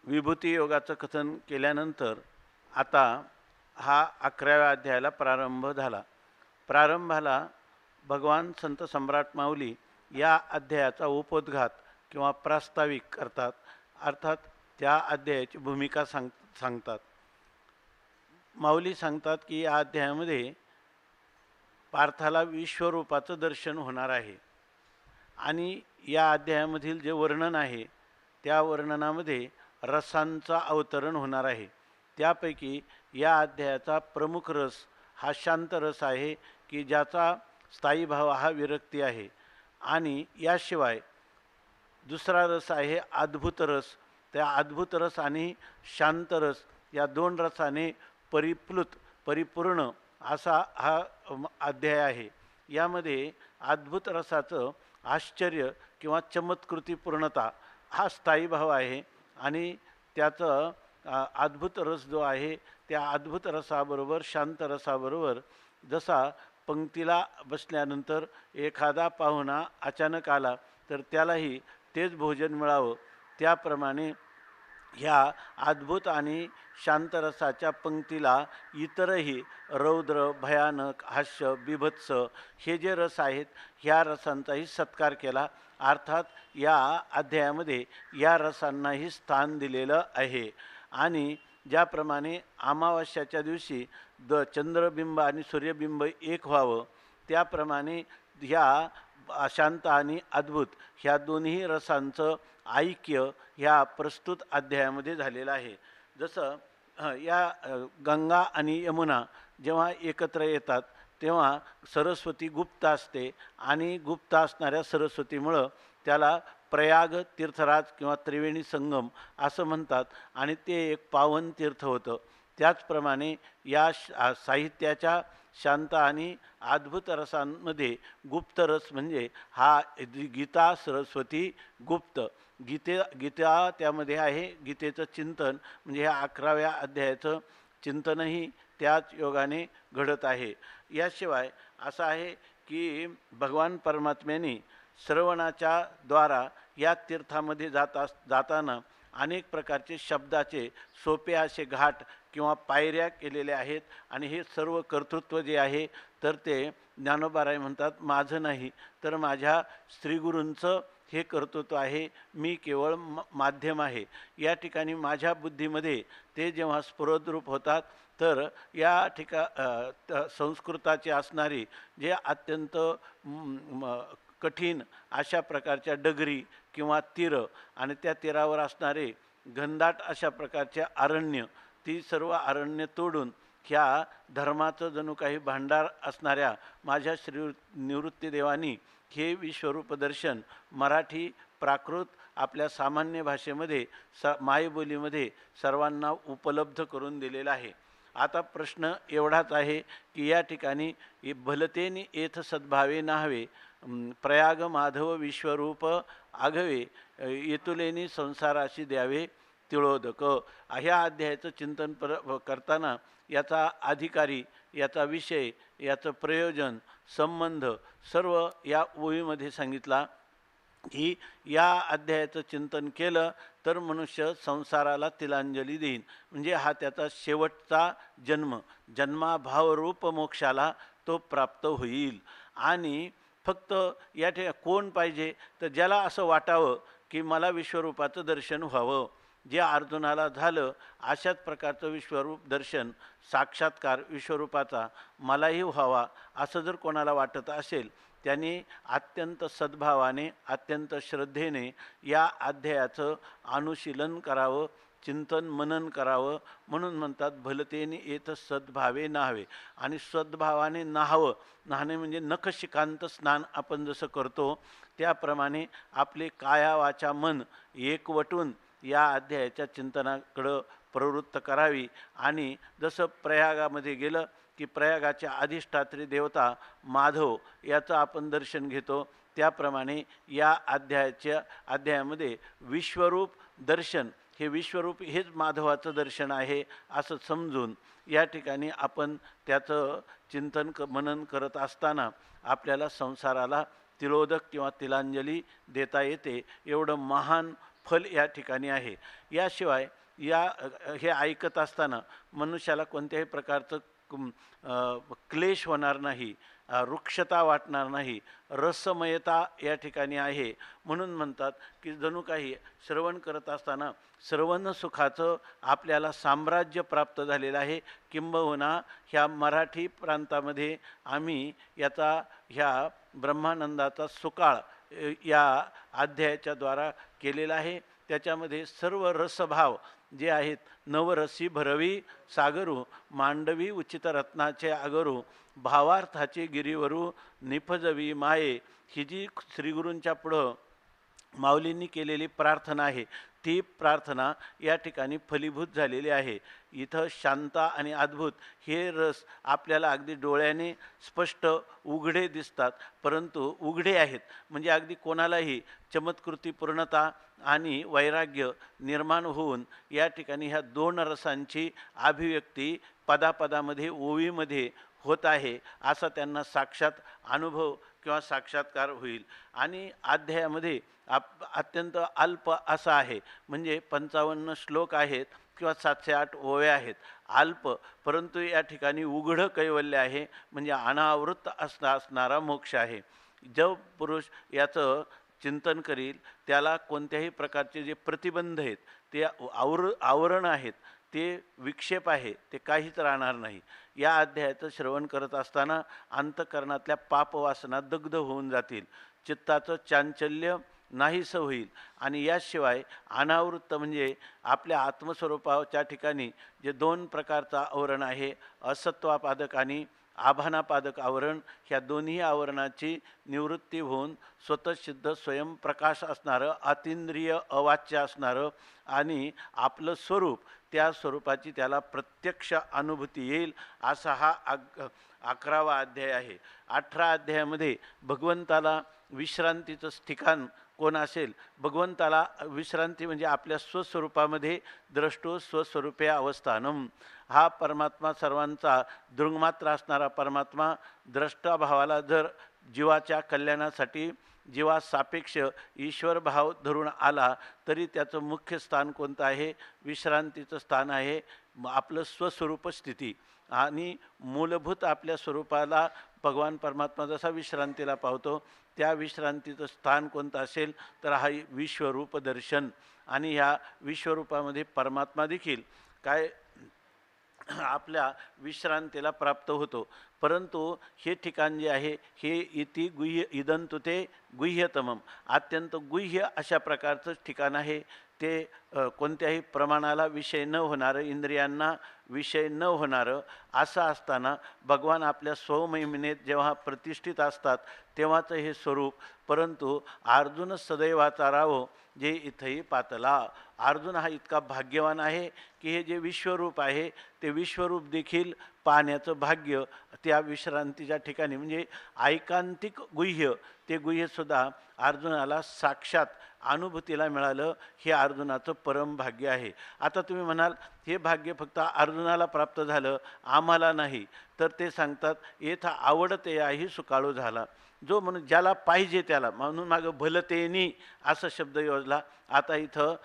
विभूती योगाचं कथन केल्यानंतर आता हा 11व्या अध्यायाला प्रारंभ झाला. प्रारंभाला भगवान संत सम्राट माऊली या अध्यायाचा उपोद्घात किंवा प्रास्ताविक करतात, अर्थात त्या अध्यायाची भूमिका सांगतात. माऊली सांगतात की या अध्यायामध्ये पार्थाला विश्वरूपाचं दर्शन होणार आहे आणि या अध्यायामधील जे वर्णन आहे त्या वर्णनामध्ये रसांचा अवतरण होणार आहे. त्यापैकी या अध्यायाचा प्रमुख रस हा शांत रस आहे की ज्याचा स्थायी भाव हा विरक्ती आहे. आणि याशिवाय दुसरा रस आहे अद्भुत रस. त्या अद्भुत रस आणि शांत रस या दोन रसाने परिपूर्ण असा हा अध्याय आहे. यामध्ये अद्भुत रसाचं आश्चर्य किंवा चमत्कृती पूर्णता हा स्थायी भाव आहे आणि त्याचं अद्भुत रस जो आहे त्या अद्भुत रसाबरोबर शांत रसाबरोबर जसा पंक्तीला बसल्यानंतर एखादा पाहुणा अचानक आला तर त्यालाही तेच भोजन मिळावं, त्याप्रमाणे ह्या अद्भुत आणि शांत रसाच्या पंक्तीला इतरही रौद्र, भयानक, हास्य, बिभत्स हे जे रस आहेत ह्या रसांचाही सत्कार केला. अर्थात या अध्यायामध्ये या रसांनाही स्थान दिलेलं आहे. आणि ज्याप्रमाणे अमावास्याच्या दिवशी चंद्रबिंब आणि सूर्यबिंब एक व्हावं, त्याप्रमाणे ह्या अशांत आणि अद्भुत ह्या दोन्ही रसांचं ऐक्य ह्या प्रस्तुत अध्यायामध्ये झालेलं आहे. जसं या गंगा आणि यमुना जेव्हा एकत्र येतात तेव्हा सरस्वती गुप्त असते आणि गुप्त असणाऱ्या सरस्वतीमुळं त्याला प्रयाग तीर्थराज किंवा त्रिवेणी संगम असं म्हणतात आणि ते एक पावन तीर्थ होतं. त्याचप्रमाणे या साहित्याच्या शांत आणि अद्भुत रसांमध्ये गुप्त रस म्हणजे हा गीता सरस्वती गुप्त गीता त्यामध्ये आहे. गीतेचं चिंतन म्हणजे ह्या 11व्या अध्यायाचं चिंतनही त्याच योगाने घडत आहे. याशिवाय असं आहे की भगवान परमात्म्याने श्रवणाच्या द्वारा या तीर्थामध्ये जाताना अनेक प्रकारचे शब्दाचे सोपे असे घाट किंवा पायऱ्या केलेल्या आहेत आणि हे सर्व कर्तृत्व जे आहे तर ते ज्ञानोबाराय म्हणतात माझं नाही तर माझ्या श्रीगुरूंचं हे कर्तृत्व आहे, मी केवळ माध्यम आहे. या ठिकाणी माझ्या बुद्धीमध्ये ते जेव्हा स्फुरद्रूप होतात तर या संस्कृताचे असणारी जे अत्यंत कठीण अशा प्रकारच्या डगरी किंवा तीर आणि त्या तीरावर असणारे घनदाट अशा प्रकारचे अरण्य, ती सर्व अरण्य तोडून ह्या धर्माचं जणू काही भांडार असणाऱ्या माझ्या श्री निवृत्तीदेवांनी हे विश्वरूप दर्शन मराठी प्राकृत आपल्या सामान्य भाषेमध्ये मायबोलीमध्ये सर्वांना उपलब्ध करून दिलेला आहे. आता प्रश्न एवढाच आहे की या ठिकाणी भलतेनी येथ सद्भावे नाहवे प्रयाग माधव विश्वरूप आघवे येतुलेनी संसाराशी द्यावे तिळोदक. ह्या अध्यायाचं चिंतन करताना याचा अधिकारी, याचा विषय, याचं प्रयोजन, संबंध सर्व या ओळीमध्ये सांगितला की या अध्यायाचं चिंतन केलं तर मनुष्य संसाराला तिलांजली देईन, म्हणजे हा त्याचा शेवटचा जन्माभावरूप मोक्षाला तो प्राप्त होईल. आणि फक्त या ठिकाणी कोण पाहिजे तर ज्याला असं वाटावं की मला विश्वरूपाचं दर्शन व्हावं, जे अर्जुनाला झालं अशाच प्रकारचं विश्वरूप दर्शन साक्षात्कार विश्वरूपाचा मलाही व्हावा असं जर कोणाला वाटत असेल त्यांनी अत्यंत सद्भावाने अत्यंत श्रद्धेने या अध्यायाचं अनुशीलन करावं, चिंतन मनन करावं. म्हणून म्हणतात भलतेने येत सद्भावे नाहावे. आणि सद्भावाने नाहणे म्हणजे नखशिकांत स्नान आपण जसं करतो त्याप्रमाणे आपले काया वाचा मन एकवटून या अध्यायाच्या चिंतनाकडं प्रवृत्त करावी. आणि जसं प्रयागामध्ये गेलं की प्रयागाच्या अधिष्ठात्री देवता माधव याचं आपण दर्शन घेतो, त्याप्रमाणे या अध्यायामध्ये विश्वरूप दर्शन हे विश्वरूप हेच माधवाचं दर्शन आहे असं समजून या ठिकाणी आपण त्याचं चिंतन मनन करत असताना आपल्याला संसाराला तिलोदक किंवा तिलांजली देता येते. एवढं महान फल या ठिकाणी आहे. याशिवाय हे ऐकत असताना मनुष्याला कोणत्याही प्रकारचं क्लेश होणार नाही, रुक्षता वाटणार नाही, रसमयता या ठिकाणी आहे. म्हणून म्हणतात की जणू काही श्रवण करत असताना श्रवण सुखाचं आपल्याला साम्राज्य प्राप्त झालेलं आहे. किंबहुना ह्या मराठी प्रांतामध्ये आम्ही ह्या ब्रह्मानंदाचा सुकाळ या अध्यायाच्या द्वारा केलेला आहे. त्याच्यामध्ये सर्व रसभाव जे आहेत, नवरसी भरवी सागरू मांडवी उचित रत्नाचे आगरू भावार्थाचे गिरीवरू निफजवी माये, ही जी श्रीगुरूंच्या पुढं माऊलींनी केलेली प्रार्थना आहे, ती प्रार्थना या ठिकाणी फलीभूत झालेली आहे. इथं शांता आणि अद्भुत हे रस आपल्याला अगदी डोळ्याने स्पष्ट उघडे दिसतात, परंतु उघडे आहेत म्हणजे अगदी कोणालाही चमत्कृती पूर्णता आणि वैराग्य निर्माण होऊन या ठिकाणी ह्या दोन रसांची अभिव्यक्ती पदापदामध्ये ओवीमध्ये होत आहे असा त्यांना साक्षात अनुभव किंवा साक्षात्कार होईल. आणि अध्यायामध्ये अत्यंत अल्प असा आहे, म्हणजे 55 श्लोक आहेत किंवा 708 ओव्या आहेत. अल्प, परंतु या ठिकाणी उघडं कैवल्य आहे, म्हणजे अनावृत्त असणारा मोक्ष आहे. जो पुरुष याचं चिंतन करील त्याला कोणत्याही प्रकारचे जे प्रतिबंध आहेत, ते आवरण आहेत, ते विक्षेप आहे, ते काहीच राहणार नाही. या अध्यायाचं श्रवण करत असताना अंतःकरणातल्या पापवासना दग्ध होऊन जातील, चित्ताचं चांचल्य नाहीसं होईल. आणि याशिवाय अनावृत्त म्हणजे आपल्या आत्मस्वरूपाच्या ठिकाणी जे दोन प्रकारचं आवरण आहे, असत्वापादक आणि आभानापादक आवरण, ह्या दोन्ही आवरणाची निवृत्ती होऊन स्वतःसिद्ध स्वयंप्रकाश असणारं, अतिंद्रिय अवाच्य असणारं आणि आपलं स्वरूप, त्या स्वरूपाची त्याला प्रत्यक्ष अनुभूती येईल, असा हा 11वा अध्याय आहे. 18 अध्यायामध्ये भगवंताला विश्रांतीचं ठिकाण कोण असेल, भगवंताला विश्रांती म्हणजे आपल्या स्वस्वरूपामध्ये द्रष्टो स्वस्वरूपे अवस्थानम, हा परमात्मा सर्वांचा दृंगमात्र असणारा परमात्मा द्रष्टाभावाला जर जीवाच्या कल्याणासाठी जीवासापेक्ष ईश्वर भाव धरून आला तरी त्याचं मुख्य स्थान कोणतं आहे, विश्रांतीचं स्थान आहे. आपलं स्वस्वरूप स्थिती आणि मूलभूत आपल्या स्वरूपाला भगवान परमात्मा जसा विश्रांतीला पावतो, त्या विश्रांतीचं स्थान कोणतं असेल तर हा विश्वरूप दर्शन. आणि ह्या विश्वरूपामध्ये परमात्मा देखील काय आपल्या विश्रांतीला प्राप्त होतो. परंतु हे ठिकाण जे आहे हे इति गुह्य इदंतु ते गुह्यतमम, अत्यंत गुह्य अशा प्रकारचं ठिकाण आहे. ते कोणत्याही प्रमाणाला विषय न होणारं, इंद्रियांना विषय न होणारं असं असताना भगवान आपल्या स्वमहिमेत जेव्हा प्रतिष्ठित असतात तेव्हाचं हे स्वरूप. परंतु अर्जुन सदैवाचा राहो जे इथंही पातला. अर्जुन हा इतका भाग्यवान आहे की हे जे विश्वरूप आहे ते विश्वरूप देखील पाहण्याचं भाग्य त्या विश्रांतीच्या ठिकाणी म्हणजे ऐकांतिक गुह्य, ते गुह्यसुद्धा अर्जुनाला साक्षात अनुभूतीला मिळालं, हे अर्जुनाचं परम भाग्य आहे. आता तुम्ही म्हणाल हे भाग्य फक्त अर्जुनाला प्राप्त झालं, आम्हाला नाही, तर ते सांगतात येथा आवडतेयाही सुकाळू झाला. जो म्हणून ज्याला पाहिजे त्याला, म्हणून मागं भलतेनी असं शब्द योजला. आता इथं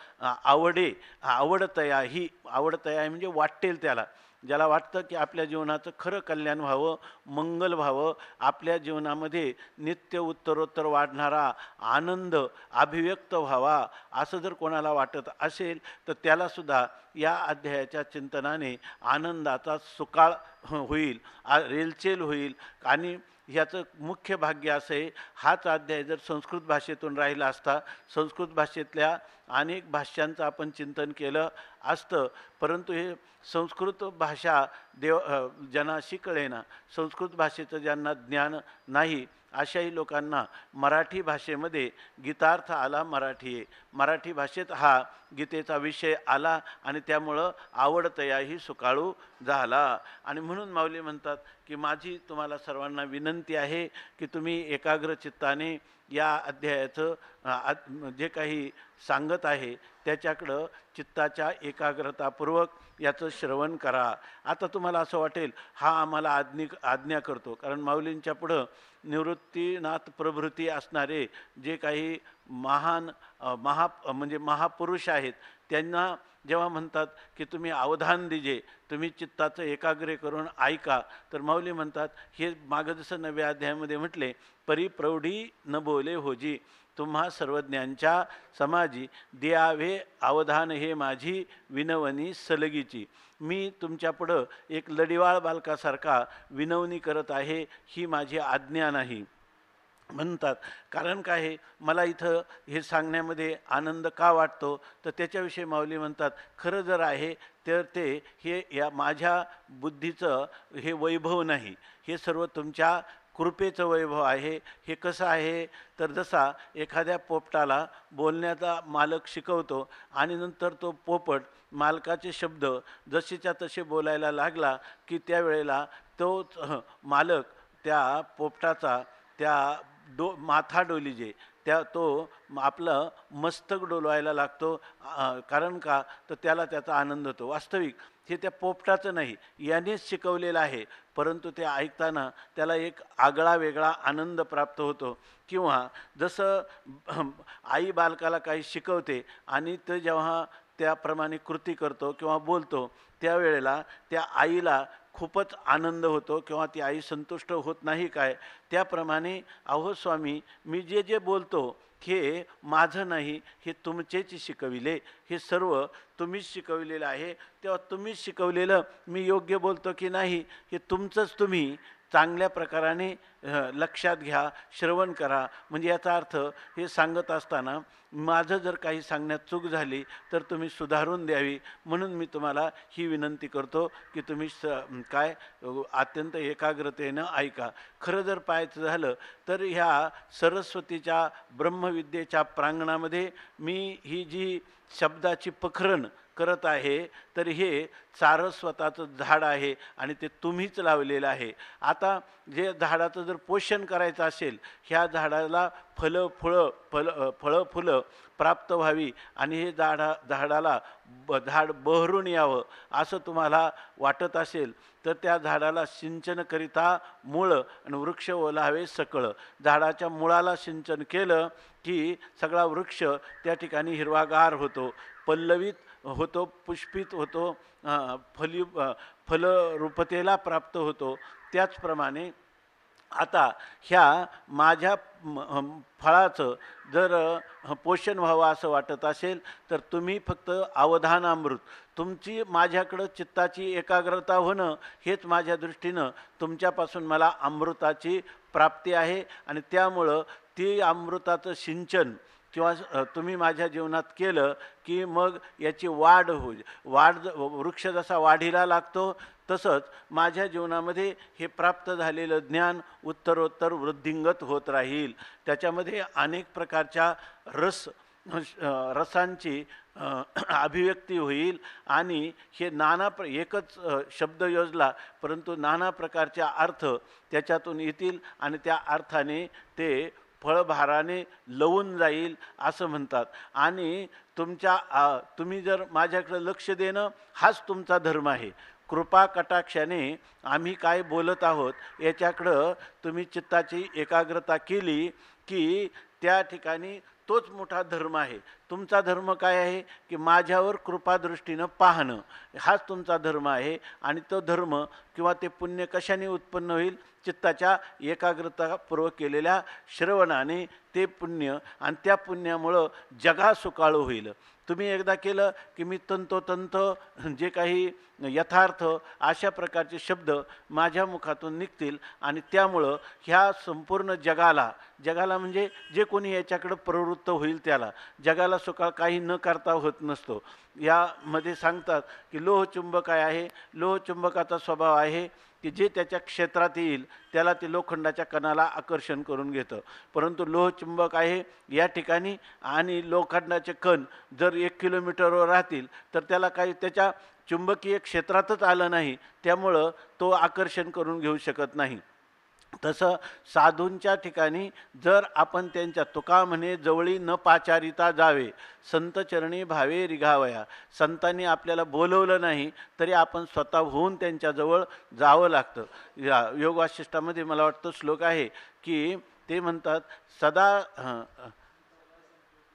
आवडतया म्हणजे वाटेल त्याला, ज्याला वाटतं की आपल्या जीवनाचं खरं कल्याण व्हावं, मंगल व्हावं, आपल्या जीवनामध्ये नित्य उत्तरोत्तर वाढणारा आनंद अभिव्यक्त व्हावा, असं जर कोणाला वाटत असेल तर त्यालासुद्धा या अध्यायाच्या चिंतनाने आनंदाचा सुकाळ होईल, रेलचेल होईल. आणि ह्याचं मुख्य भाग्य असं आहे, हाच अध्याय जर संस्कृत भाषेतून राहिला असता, संस्कृत भाषेतल्या अनेक भाष्यांचं आपण चिंतन केलं असतं, परंतु हे संस्कृत भाषा ज्यांना शिकळेना, संस्कृत भाषेचं ज्यांना ज्ञान नाही अशाही लोकांना मराठी भाषेमध्ये गीतार्थ आला. मराठी भाषेत हा गीतेचा विषय आला आणि त्यामुळं आवडतयाही सुकाळू झाला. आणि म्हणून माऊली म्हणतात की माझी तुम्हाला सर्वांना विनंती आहे की तुम्ही एकाग्र चित्ताने या अध्यायाचं जे काही सांगत आहे त्याच्याकडं चित्ताच्या एकाग्रतापूर्वक याचं श्रवण करा. आता तुम्हाला असं वाटेल हा आम्हाला आज्ञा करतो, कारण माऊलींच्या पुढं निवृत्तीनाथ प्रभृती असणारे जे काही महान म्हणजे महापुरुष आहेत त्यांना जेव्हा म्हणतात की तुम्ही अवधान दिजे, तुम्ही चित्ताचं एकाग्र करून ऐका, तर माऊली म्हणतात हे मागं जसं 9व्या अध्यायामध्ये म्हटले, परिप्रौढी न बोले होजी, तुम्हा सर्वज्ञांच्या समाजी द्यावे अवधान हे माझी विनवणी सलगीची. मी तुमच्यापुढं एक लढिवाळ बालकासारखा विनवणी करत आहे, ही माझी आज्ञा नाही म्हणतात. कारण काय आहे, मला इथं हे सांगण्यामध्ये आनंद का वाटतो, तर त्याच्याविषयी माऊली म्हणतात खरं जर आहे तर ते हे या माझ्या बुद्धीचं हे वैभव नाही, हे सर्व तुमच्या कृपेचं वैभव आहे. हे कसं आहे, तर जसा एखाद्या पोपटाला बोलण्याचा मालक शिकवतो आणि नंतर तो पोपट मालकाचे शब्द जसेच्या तसे बोलायला लागला की त्यावेळेला तो मालक त्या पोपटाचा त्या माथा डोलीजे तो आपलं मस्तक डोलवायला लागतो. कारण का, तर त्याला त्याचा आनंद होतो. वास्तविक हे त्या पोपटाचं नाही, यानेच शिकवलेलं आहे, परंतु ते ऐकताना त्याला एक आगळा वेगळा आनंद प्राप्त होतो. किंवा जसं आई बालकाला काही शिकवते आणि ते जेव्हा त्याप्रमाणे कृती करतो किंवा बोलतो त्यावेळेला त्या आईला खूपच आनंद होतो किंवा ती आई संतुष्ट होत नाही काय, त्याप्रमाणे अहो स्वामी मी जे जे बोलतो हे माझं नाही, हे तुमचेच शिकविले, हे सर्व तुम्हीच शिकविलेलं आहे. तेव्हा तुम्हीच शिकवलेलं मी योग्य बोलतो की नाही हे तुमचंच तुम्ही चांगल्या प्रकाराने लक्षात घ्या, श्रवण करा. म्हणजे याचा अर्थ हे सांगत असताना माझं जर काही सांगण्यात चूक झाली तर तुम्ही सुधारून द्यावी, म्हणून मी तुम्हाला ही विनंती करतो की तुम्ही काय अत्यंत एकाग्रतेनं ऐका. खरं जर पाहायचं झालं तर ह्या सरस्वतीच्या ब्रह्मविद्येच्या प्रांगणामध्ये मी ही जी शब्दाची पखरण करत आहे, तर हे सारस्वताचं झाड आहे आणि ते तुम्हीच लावलेलं आहे. आता जे झाडाचं जर पोषण करायचं असेल, ह्या झाडाला फळं फुलं प्राप्त व्हावी आणि हे झाडाला झाड बहरून यावं असं तुम्हाला वाटत असेल तर त्या झाडाला सिंचनकरिता मुळं आणि वृक्ष ओलावे सकळ. झाडाच्या मुळाला सिंचन केलं की सगळा वृक्ष त्या ठिकाणी हिरवागार होतो, पल्लवित होतो, पुष्पित होतो, फलरूपतेला प्राप्त होतो. त्याचप्रमाणे आता ह्या माझ्या फळाचं जर पोषण व्हावं असं वाटत असेल तर तुम्ही फक्त अवधानामृत, तुमची माझ्याकडं चित्ताची एकाग्रता होणं हेच माझ्या दृष्टीनं तुमच्यापासून मला अमृताची प्राप्ती आहे. आणि त्यामुळं ते अमृताचं सिंचन किंवा तुम्ही माझ्या जीवनात केलं की मग याची वाढ वृक्ष जसा वाढीला लागतो तसंच माझ्या जीवनामध्ये हे प्राप्त झालेलं ज्ञान उत्तरोत्तर वृद्धिंगत होत राहील. त्याच्यामध्ये अनेक प्रकारच्या रसांची अभिव्यक्ती होईल आणि हे एकच शब्द योजला परंतु नाना प्रकारचे अर्थ त्याच्यातून येतील आणि त्या अर्थाने ते फळभाराने लवून जाईल असं म्हणतात. आणि तुम्ही जर माझ्याकडे लक्ष देणं हाच तुमचा धर्म आहे. कृपा कटाक्षाने आम्ही काय बोलत आहोत याच्याकडं तुम्ही चित्ताची एकाग्रता केली की त्या ठिकाणी तोच मोठा धर्म आहे. तुमचा धर्म काय आहे की माझ्यावर कृपादृष्टीनं पाहणं, हाच तुमचा धर्म आहे. आणि तो धर्म किंवा ते पुण्य कशाने उत्पन्न होईल, चित्ताच्या एकाग्रतापूर्वक केलेल्या श्रवणाने ते पुण्य, आणि त्या पुण्यामुळं जगा सुकाळू होईल. तुम्ही एकदा केलं की मी तंतोतंत जे काही यथार्थ अशा प्रकारचे शब्द माझ्या मुखातून निघतील आणि त्यामुळं ह्या संपूर्ण जगाला म्हणजे जे कोणी याच्याकडं प्रवृत्त होईल त्याला जगाला सुकाळ काही न करता होत नसतो. यामध्ये सांगतात की लोहचुंबक आहे, लोहचुंबकाचा स्वभाव आहे की जे त्याच्या क्षेत्रात येईल त्याला ते लोखंडाच्या कणाला आकर्षण करून घेतं. परंतु लोहचुंबक आहे या ठिकाणी आणि लोखंडाचे कण जर 1 किलोमीटरवर राहतील तर त्याला काही त्याच्या चुंबकीय क्षेत्रातच आलं नाही, त्यामुळं तो आकर्षण करून घेऊ शकत नाही. तसं साधूंच्या ठिकाणी जर आपण त्यांच्या तुका म्हणे जवळी न पाचारिता जावे, संत चरणी भावे रिघावया, संतांनी आपल्याला बोलवलं नाही तरी आपण स्वतःहून त्यांच्याजवळ जावं लागतं. या योग वासिष्ठामध्ये मला वाटतं श्लोक आहे की ते म्हणतात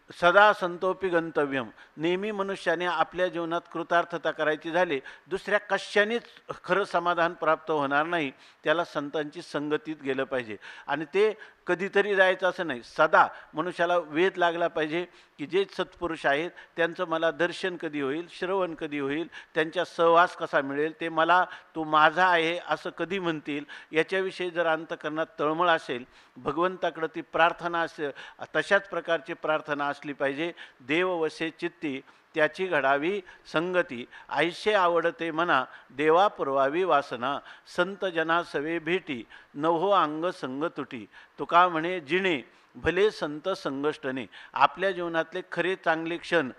सदा संतोपी गंतव्यम, नेहमी मनुष्याने आपल्या जीवनात कृतार्थता करायची झाली दुसऱ्या कशानेच खरं समाधान प्राप्त होणार नाही, त्याला संतांची संगतीत गेलं पाहिजे. आणि ते कधीतरी जायचं असं नाही, सदा मनुष्याला वेध लागला पाहिजे की जे सत्पुरुष आहेत त्यांचं मला दर्शन कधी होईल, श्रवण कधी होईल, त्यांच्या सहवास कसा मिळेल, ते मला तू माझा आहे असं कधी म्हणतील, याच्याविषयी जर अंतकरणात तळमळ असेल, भगवंताकडं ती प्रार्थना असेल, तशाच प्रकारची प्रार्थना असली पाहिजे. देव वसे चित्ती त्याची घडावी संगती, ऐशे आवडते मना देवा पुरवावी वासना, संत जना सवे भेटी नवो अंग संग तुटी, तुका म्हणे जिणे भले संत संगष्टने. आपल्या जीवनातले खरे चांगले क्षण,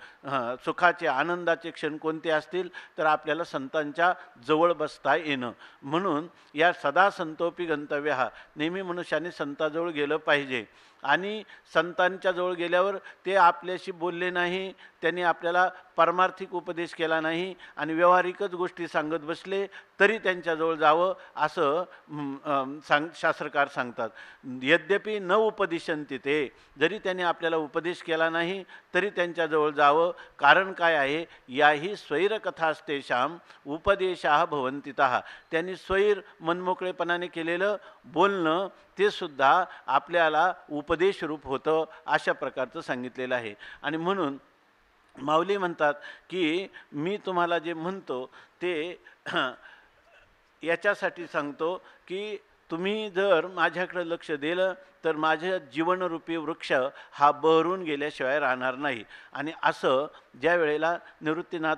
सुखाचे आनंदाचे क्षण कोणते असतील तर आपल्याला संतांच्या जवळ बसता येणं. म्हणून या सदा संतोपी गंतव्य हा, नेहमी मनुष्याने संताजवळ गेलं पाहिजे. आणि संतांच्या जवळ गेल्यावर ते आपल्याशी बोलले नाही, त्यांनी आपल्याला पारमार्थिक उपदेश केला नाही आणि व्यावहारिकच गोष्टी सांगत बसले तरी त्यांच्याजवळ जावं असं शास्त्रकार सांगतात. यद्यपि न उपदिशन्ति ते, जरी त्यांनी आपल्याला उपदेश केला नाही तरी त्यांच्याजवळ जावं. कारण काय आहे, याही स्वैरकथास्तेषां उपदेशा भवन्तितः, त्यांनी स्वैर मनमोकळेपणाने केलेलं बोलणं ते सुद्धा आपल्याला उपदेश रूप होतं, अशा प्रकारचं सांगितलेलं आहे. आणि म्हणून माऊली म्हणतात की मी तुम्हाला जे म्हणतो ते याच्यासाठी सांगतो की तुम्ही जर माझ्याकडे लक्ष दिलं तर माझ्या जीवनरूपी वृक्ष हा बहरून गेल्याशिवाय राहणार नाही. आणि असं ज्या वेळेला निवृत्तीनाथ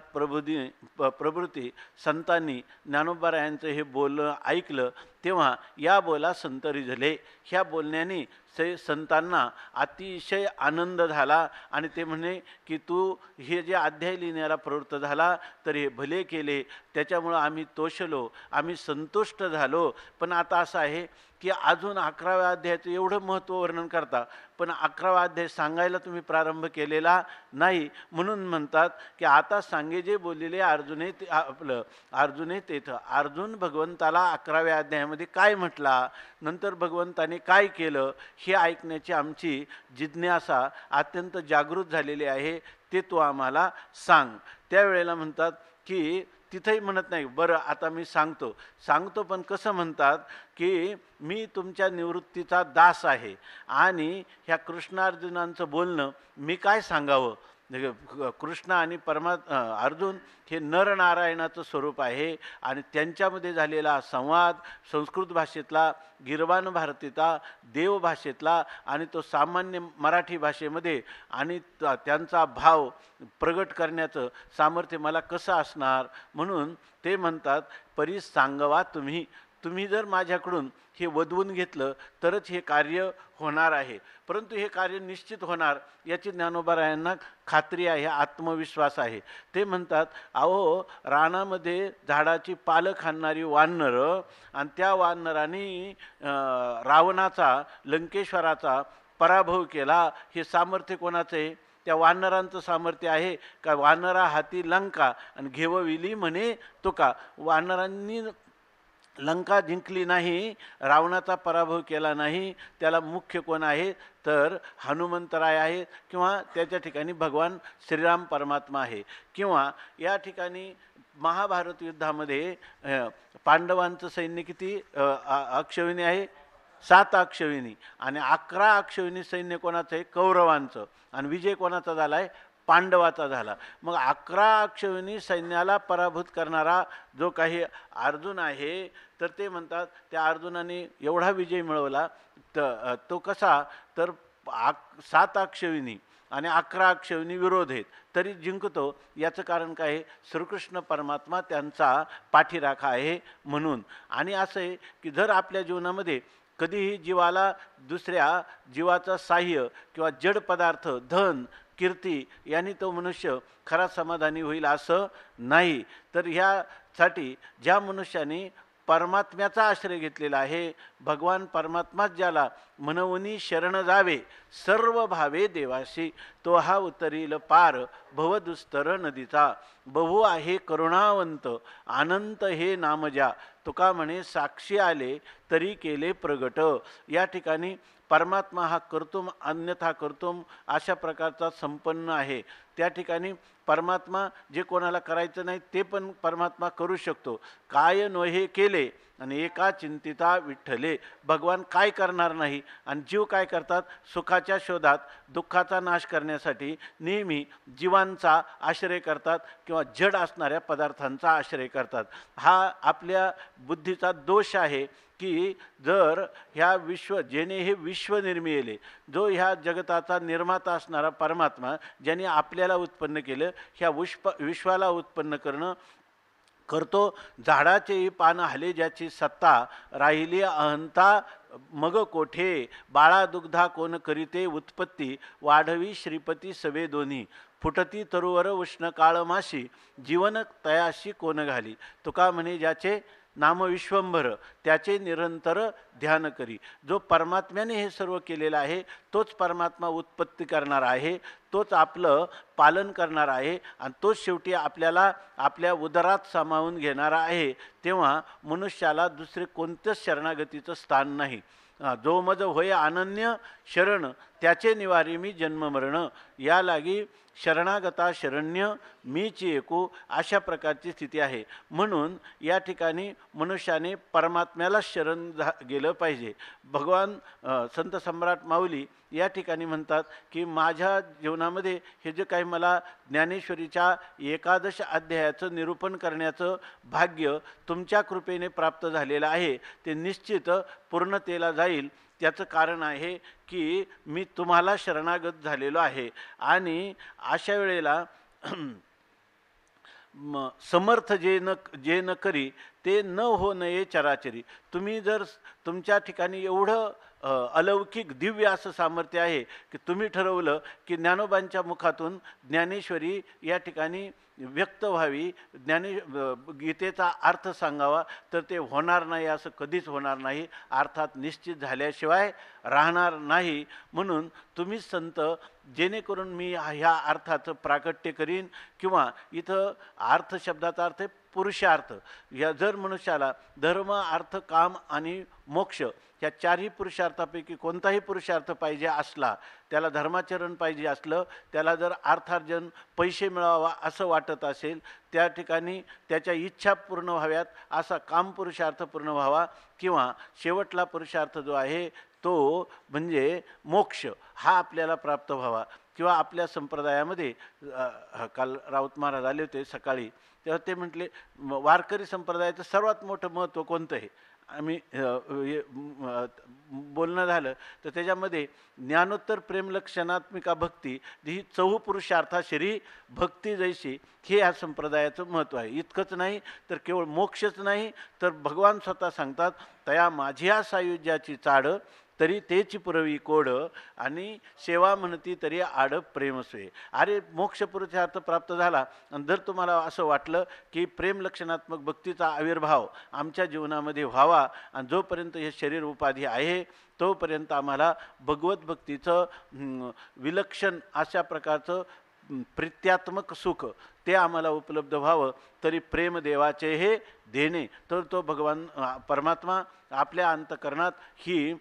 प्रभृती संतांनी ज्ञानोबारायांचं हे बोलणं ऐकलं तेव्हा या बोला संत रिझले, ह्या बोलण्याने संतांना अतिशय आनंद झाला आणि ते म्हणे की तू हे जे अध्याय लिहिण्याला प्रवृत्त झाला तर हे भले केले, त्याच्यामुळं आम्ही तोषलो, आम्ही संतुष्ट झालो. पण आता असं आहे की अजून 11व्या अध्यायाचं एवढं महत्त्व वर्णन करता पण 11वा अध्याय सांगायला तुम्ही प्रारंभ केलेला नाही. म्हणून म्हणतात की आता सांगे जे बोललेले अर्जुने तेथं, अर्जुन भगवंताला 11व्या अध्यायामध्ये काय म्हटला, नंतर भगवंताने काय केलं हे ऐकण्याची आमची जिज्ञासा अत्यंत जागृत झालेली आहे, ते तू आम्हाला सांग. त्यावेळेला म्हणतात की तिथंही म्हणत नाही बरं आता मी सांगतो पण कसं म्हणतात की मी तुमच्या निवृत्तीचा दास आहे आणि ह्या कृष्णार्जुनांचं बोलणं मी काय सांगावं. कृष्ण आणि अर्जुन हे नरनारायणाचं स्वरूप आहे आणि त्यांच्यामध्ये झालेला संवाद संस्कृत भाषेतला, गीर्वाण भारतीचा, देव भाषेतला आणि तो सामान्य मराठी भाषेमध्ये, आणि त्यांचा भाव प्रगट करण्याचं सामर्थ्य मला कसं असणार. म्हणून ते म्हणतात परी सांगवा तुम्ही जर माझ्याकडून हे वदवून घेतलं तरच हे कार्य होणार आहे. परंतु हे कार्य निश्चित होणार याची ज्ञानोबारायांना खात्री आहे, आत्मविश्वास आहे. ते म्हणतात अहो रानामध्ये झाडाची पालं खाणारी वानरं आणि त्या वानरांनी रावणाचा, लंकेश्वराचा पराभव केला, हे सामर्थ्य कोणाचं आहे? त्या वानरांचं सामर्थ्य आहे का? वानरा हाती लंका आणि घेवविली म्हणे तुका. वानरांनी लंका जिंकली नाही, रावणाचा पराभव केला नाही, त्याला मुख्य कोण आहे तर हनुमंतराय आहे किंवा त्याच्या ठिकाणी भगवान श्रीराम परमात्मा आहे. किंवा या ठिकाणी महाभारत युद्धामध्ये पांडवांचं सैन्य किती अक्षविणी आहे? 7 अक्षविणी आणि 11 अक्षविणी सैन्य कोणाचं आहे? कौरवांचं. आणि विजय कोणाचा झाला आहे? पांडवाचा झाला. मग 11 अक्षविणी सैन्याला पराभूत करणारा जो काही अर्जुन आहे तर ते म्हणतात त्या अर्जुनाने एवढा विजय मिळवला तो कसा तर 7 अक्षविणी आणि 11 अक्षविणी विरोध आहेत तरी जिंकतो. याचं कारण काय आहे? श्रीकृष्ण परमात्मा त्यांचा पाठीराखा आहे म्हणून. आणि असं आहे की जर आपल्या जीवनामध्ये कधीही जीवाला दुसऱ्या जीवाचं साह्य किंवा जड पदार्थ, धन, कीर्ती यांनी तो मनुष्य खरा समाधानी होईल असं नाही. तर ह्यासाठी ज्या मनुष्याने परमात्म्याचा आश्रय घेतलेला आहे. भगवान परमात्माच ज्याला म्हणूनी शरण जावे सर्व भावे देवाशी, तो हा उतरील पार भवदुस्तर नदीचा. बहु आहे करुणावंत अनंत हे नाम ज्या, तुका म्हणे साक्षी आले तरी केले प्रगट. या ठिकाणी परमात्मा हा कर्तुम अन्यथा कर्तुम अशा प्रकारचा संपन्न आहे. त्या ठिकाणी परमात्मा जे कोणाला करायचं नाही ते पण परमात्मा करू शकतो. काय नोहे केले आणि एका चिंतिता विठ्ठले. भगवान काय करणार नाही आणि जीव काय करतात, सुखाच्या शोधात दुःखाचा नाश करण्यासाठी नेहमी जीवांचा आश्रय करतात किंवा जड असणाऱ्या पदार्थांचा आश्रय करतात. हा आपल्या बुद्धीचा दोष आहे की जर ह्या जेणे हे विश्व निर्मिले, जो ह्या जगताचा निर्माता असणारा परमात्मा ज्याने आपल्याला उत्पन्न केलं, ह्या विश्वाला उत्पन्न करतो. झाडाचेही पान हले ज्याची सत्ता, राहिली अहंता मग कोठे. बाळा दुग्धा कोण करीते उत्पत्ती, वाढवी श्रीपती सवे दोन्ही. फुटती तरुवर उष्ण काळमाशी, जीवन तयाशी कोण घाली. तुका म्हणे ज्याचे नाम विश्वंभर, त्याचे निरंतर ध्यान करी. जो परमात्म्याने हे सर्व केलेलं आहे तोच परमात्मा उत्पत्ती करणार आहे, तोच आपलं पालन करणार आहे आणि तोच शेवटी आपल्याला आपल्या उदरात सामावून घेणारा आहे. तेव्हा मनुष्याला दुसरे कोणत्याच शरणागतीचं स्थान नाही. जो मज होय अनन्य शरण, त्याचे निवारी मी जन्ममरण. या लागी शरणागता शरण्य मीची एकू, अशा प्रकारची स्थिती आहे. म्हणून या ठिकाणी मनुष्याने परमात्म्याला शरण गेलं पाहिजे. भगवान संत सम्राट माऊली या ठिकाणी म्हणतात की माझ्या जीवनामध्ये हे जे काही मला ज्ञानेश्वरीच्या 11 अध्यायाचं निरूपण करण्याचं भाग्य तुमच्या कृपेने प्राप्त झालेलं आहे, ते निश्चित पूर्णतेला जाईल. त्याचं कारण आहे की मी तुम्हाला शरणागत झालेलो आहे. आणि अशा वेळेला समर्थ जे न करी ते न हो नये चराचरी. तुम्ही जर तुमच्या ठिकाणी एवढं अलौकिक दिव्य असं सामर्थ्य आहे की तुम्ही ठरवलं की ज्ञानोबांच्या मुखातून ज्ञानेश्वरी या ठिकाणी व्यक्त व्हावी, गीतेचा अर्थ सांगावा, तर ते होणार नाही, असं कधीच होणार नाही. अर्थात निश्चित झाल्याशिवाय राहणार नाही. म्हणून तुम्ही संत, जेणेकरून मी ह्या अर्थाचं प्राकट्य करीन. किंवा इथं अर्थ शब्दाचा अर्थ पुरुषार्थ. या जर मनुष्याला धर्म अर्थ काम आणि मोक्ष या चारही पुरुषार्थापैकी कोणताही पुरुषार्थ पाहिजे असला, त्याला धर्माचरण पाहिजे असलं, त्याला जर अर्थार्जन पैसे मिळावा असं वाटत असेल, त्या ठिकाणी त्याच्या इच्छा पूर्ण व्हाव्यात असा काम पुरुषार्थ पूर्ण व्हावा, किंवा शेवटला पुरुषार्थ जो आहे तो म्हणजे मोक्ष हा आपल्याला प्राप्त व्हावा. किंवा आपल्या संप्रदायामध्ये काल राऊत महाराज आले होते सकाळी, तेव्हा ते म्हटले वारकरी संप्रदायाचं सर्वात मोठं महत्त्व कोणतं आहे. आम्ही बोलणं झालं तर त्याच्यामध्ये ज्ञानोत्तर प्रेमलक्षणात्मिका भक्ती ही चौपुरुषार्था शरी भक्ती जैशी हे ह्या संप्रदायाचं महत्त्व आहे. इतकंच नाही तर केवळ मोक्षच नाही, तर भगवान स्वतः सांगतात तया माझ्या सायुज्याची चाड, तरी तेची पुरवी कोड, आणि सेवा म्हणती तरी आड प्रेमस्वे. अरे मोक्ष पुरुषार्थ प्राप्त झाला आणि जर तुम्हाला असं वाटलं की प्रेम लक्षणात्मक भक्तीचा आविर्भाव आमच्या जीवनामध्ये व्हावा आणि जोपर्यंत हे शरीर उपाधी आहे तोपर्यंत आम्हाला भगवत भक्तीचं विलक्षण अशा प्रकारचं प्रीत्यात्मक सुख ते आम्हाला उपलब्ध व्हावं, तरी प्रेम देवाचे हे देणे. तर तो भगवान परमात्मा आपल्या अंतःकरणात ही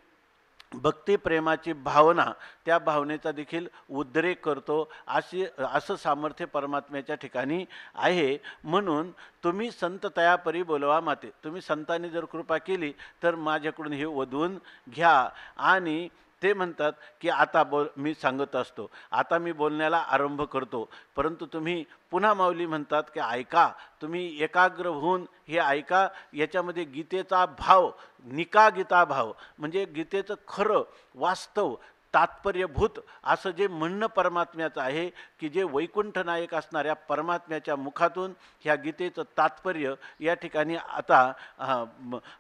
भक्ती प्रेमाची भावना, त्या भावनेचा देखील उद्रेक करतो. असं सामर्थ्य परमात्म्याच्या ठिकाणी आहे. म्हणून तुम्ही संत तयापरी बोलवा माते. तुम्ही संतांनी जर कृपा केली तर माझ्याकडून हे वधवून घ्या. आणि ते म्हणतात की आता मी सांगत असतो, आता मी बोलण्याला आरंभ करतो, परंतु तुम्ही पुन्हा माऊली म्हणतात की ऐका, तुम्ही एकाग्र होऊन हे ऐका. याच्यामध्ये गीतेचा भाव, निका गीता भाव म्हणजे गीतेचं खरं वास्तव तात्पर्यभूत असं जे म्हणणं परमात्म्याचं आहे की जे वैकुंठ नायक असणाऱ्या परमात्म्याच्या मुखातून ह्या गीतेचं तात्पर्य या ठिकाणी आता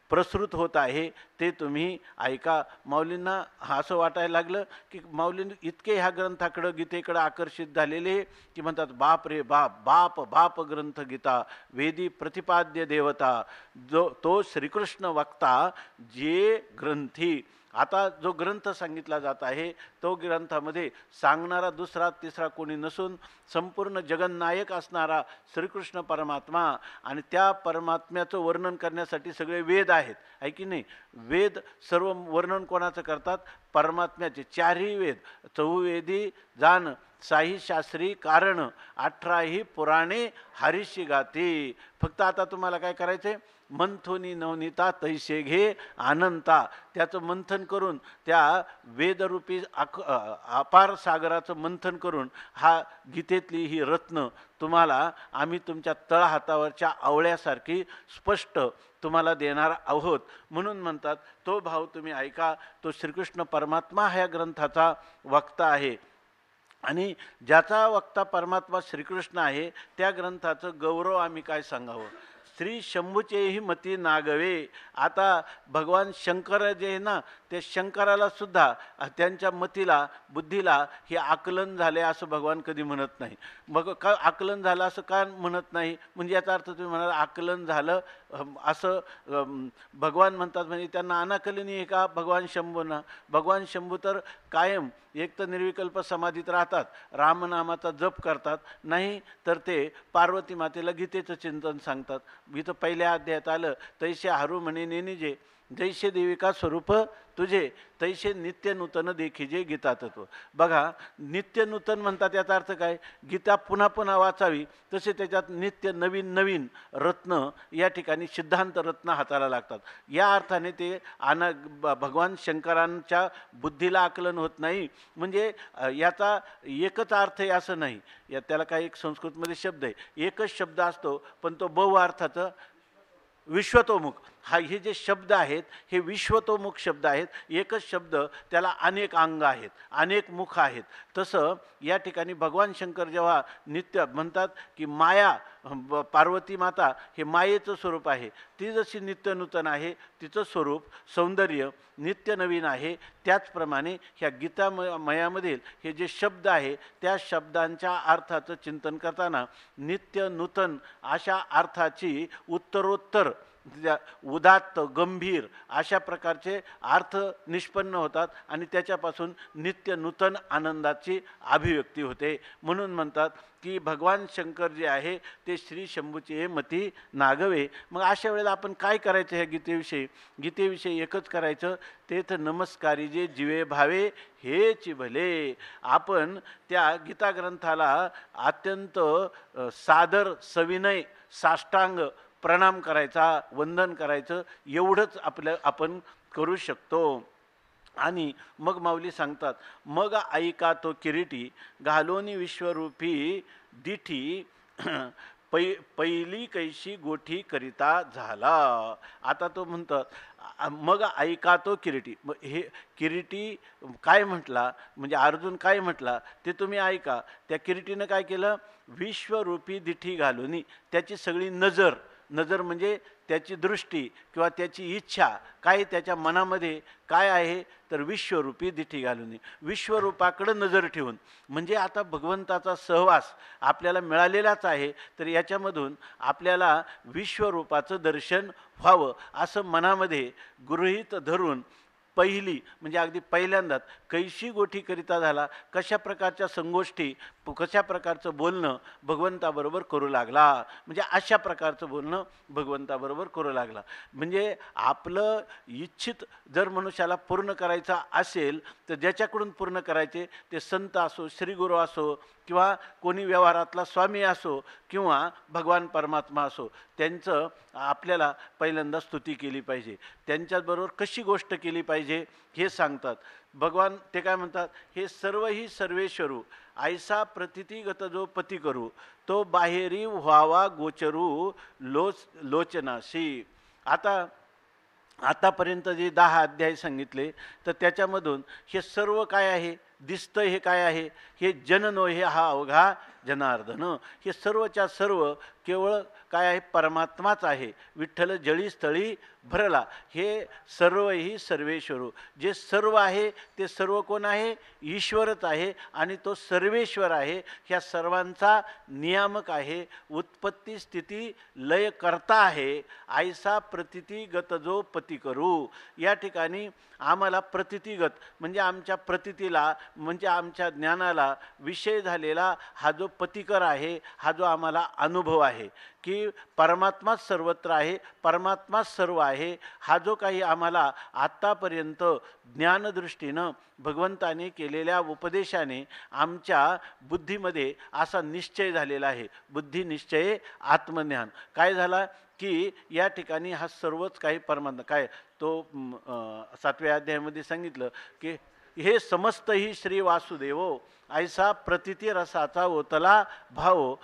प्रसृत होत आहे, ते तुम्ही ऐका. माऊलींना असं वाटायला लागलं की माऊलींनी इतके ह्या ग्रंथाकडं गीतेकडं आकर्षित झालेले की म्हणतात, बाप रे बाप, बाप बाप ग्रंथ गीता, वेदी प्रतिपाद्य देवता, जो तो श्रीकृष्ण वक्ता जे ग्रंथी. आता जो ग्रंथ सांगितला जात आहे तो ग्रंथामध्ये सांगणारा दुसरा तिसरा कोणी नसून संपूर्ण जगन्नायक असणारा श्रीकृष्ण परमात्मा, आणि त्या परमात्म्याचं वर्णन करण्यासाठी सगळे वेद आहेत, आहे की नाही. वेद सर्व वर्णन कोणाचं करतात? परमात्म्याचे. चारही वेद, चहुवेदी जाण, साही शास्त्री कारण, 18ही पुराणे हरीशी गाती. फक्त आता तुम्हाला काय करायचं आहे? मंथोनी नवनीता तैसे घे अनंता, त्याचं मंथन करून त्या वेदरूपी अपार सागराचं मंथन करून हा गीतेतली ही रत्न तुम्हाला आम्ही तुमच्या तळहातावरच्या आवळ्यासारखी स्पष्ट तुम्हाला देणार आहोत. म्हणून म्हणतात तो भाव तुम्ही ऐका. तो श्रीकृष्ण परमात्मा ह्या ग्रंथाचा वक्ता आहे, आणि ज्याचा वक्ता परमात्मा श्रीकृष्ण आहे त्या ग्रंथाचं गौरव आम्ही काय सांगावं. श्री शंभूचेही मती नागवे. आता भगवान शंकर जे आहे ना, ते शंकराला सुद्धा त्यांच्या मतीला बुद्धीला हे आकलन झाले असं भगवान कधी म्हणत नाही. मग का आकलन झालं असं का म्हणत नाही? म्हणजे याचा अर्थ तुम्ही म्हणाल आकलन झालं असं भगवान म्हणतात म्हणजे त्यांना अनाकलनी आहे का भगवान शंभूंना? भगवान शंभू तर कायम एक तर निर्विकल्प समाधीत राहतात, रामनामाचा जप करतात, नाही तर ते पार्वती मातेला गीतेचं चिंतन सांगतात. इथं पहिल्या अध्यायात आलं, तैसे हरू म्हणे नेनिजे, जैसे देविका स्वरूप तुझे, तैसे नित्य नूतन देखीजे गीता तत्व. बघा, नित्य नूतन म्हणतात याचा अर्थ काय? गीता पुन्हा पुन्हा वाचावी, तसे त्याच्यात नित्य नवीन नवीन रत्न या ठिकाणी सिद्धांत रत्न हाताला लागतात. या अर्थाने ते भगवान शंकरांच्या बुद्धीला आकलन होत नाही. म्हणजे याचा एकच अर्थ आहे असं नाही. त्याला काही एक संस्कृतमध्ये शब्द आहे, एकच शब्द असतो पण तो बहु अर्थाचं विश्वतोमुख. हे जे शब्द आहेत हे विश्वतोमुख शब्द आहेत. एकच शब्द त्याला अनेक अंग आहेत, अनेक मुख आहेत. तसं या ठिकाणी भगवान शंकर जेव्हा नित्य म्हणतात की माया, पार्वती माता हे मायेचं स्वरूप आहे, ती जशी नित्य नूतन आहे, तिचं स्वरूप सौंदर्य नित्य नवीन आहे, त्याचप्रमाणे ह्या गीतामयामधील हे जे शब्द आहे त्या शब्दांच्या अर्थाचं चिंतन करताना नित्य नूतन अशा अर्थाची उत्तरोत्तर उदात्त गंभीर अशा प्रकारचे अर्थ निष्पन्न होतात, आणि त्याच्यापासून नित्य नूतन आनंदाची अभिव्यक्ती होते. म्हणून म्हणतात की भगवान शंकर जे आहे ते श्री शंभूचे मती नागवे. मग अशा वेळेला आपण काय करायचं ह्या गीतेविषयी? गीतेविषयी एकच करायचं, तेथ नमस्कारी जे जीवे भावे हेच भले. आपण त्या गीता ग्रंथाला अत्यंत सादर सविनय साष्टांग प्रणाम करायचा, वंदन करायचं, एवढंच आपण करू शकतो. आणि मग माऊली सांगतात, मग ऐका तो किरीटी घालोनी विश्वरूपी दिठी, पहिली कैशी गोठी करिता झाला. आता तो म्हणतात मग ऐका तो किरीटी. हे किरीटी काय म्हटला म्हणजे अर्जुन काय म्हटला ते तुम्ही ऐका. त्या किरीटीनं काय केलं? विश्वरूपी दिठी घालून त्याची सगळी नजर म्हणजे त्याची दृष्टी किंवा त्याची इच्छा काय, त्याच्या मनामध्ये काय आहे तर विश्वरूपी दिठी घालून विश्वरूपाकडे नजर ठेवून. म्हणजे आता भगवंताचा सहवास आपल्याला मिळालेलाच आहे, तर याच्यामधून आपल्याला विश्वरूपाचं दर्शन व्हावं असं मनामध्ये गृहीत धरून पहिली म्हणजे अगदी पहिल्यांदाच कैशी गोठी करिता झाला. कशा प्रकारच्या संगोष्टी, कशा प्रकारचं बोलणं भगवंताबरोबर करू लागला. म्हणजे अशा प्रकारचं बोलणं भगवंताबरोबर करू लागला. म्हणजे आपलं इच्छित जर मनुष्याला पूर्ण करायचा असेल तर ज्याच्याकडून पूर्ण करायचे ते संत असो, श्रीगुरू असो, किंवा कोणी व्यवहारातला स्वामी असो, किंवा भगवान परमात्मा असो, त्यांचं आपल्याला पहिल्यांदा स्तुती केली पाहिजे. त्यांच्याबरोबर कशी गोष्ट केली पाहिजे हे सांगतात भगवान. ते काय म्हणतात? हे सर्व ही सर्वेश्वरू ऐसा प्रतितीगत जो पती करू, तो बाहेरी व्हावा गोचरू लोचनाशी. आता आतापर्यंत जे 10 अध्याय सांगितले तर त्याच्यामधून हे सर्व काय आहे, दिसतं हे काय आहे, हे जन हे हा अवघा जनार्दन, हे सर्वच्या सर्व केवळ काय आहे, परमात्माच आहे. विठ्ठल जळी स्थळी भरला, हे सर्व ही सर्वेश्वरू, जे सर्व आहे ते सर्व कोण आहे, ईश्वरच आहे आणि तो सर्वेश्वर आहे. ह्या सर्वांचा नियामक आहे, उत्पत्ती स्थिती लय करता आहे. आयसा प्रतितीगत जो पती करू, या ठिकाणी आम्हाला प्रतितीगत म्हणजे आमच्या प्रतितीला म्हणजे आमच्या ज्ञानाला विषय झालेला हा जो पतिकर आहे, हा जो आम्हाला अनुभव आहे की परमात्माच सर्वत्र आहे, परमात्माच सर्व आहे, हा जो काही आम्हाला आत्तापर्यंत ज्ञानदृष्टीनं भगवंताने केलेल्या उपदेशाने आमच्या बुद्धीमध्ये असा निश्चय झालेला आहे. बुद्धी निश्चय आत्मज्ञान काय झाला की या ठिकाणी हा सर्वच काही परमात्मा काय तो 7व्या अध्यायामध्ये सांगितलं की हे समस्त ही श्री वासुदेवो ऐसा प्रतिती रसाचा ओतला भावो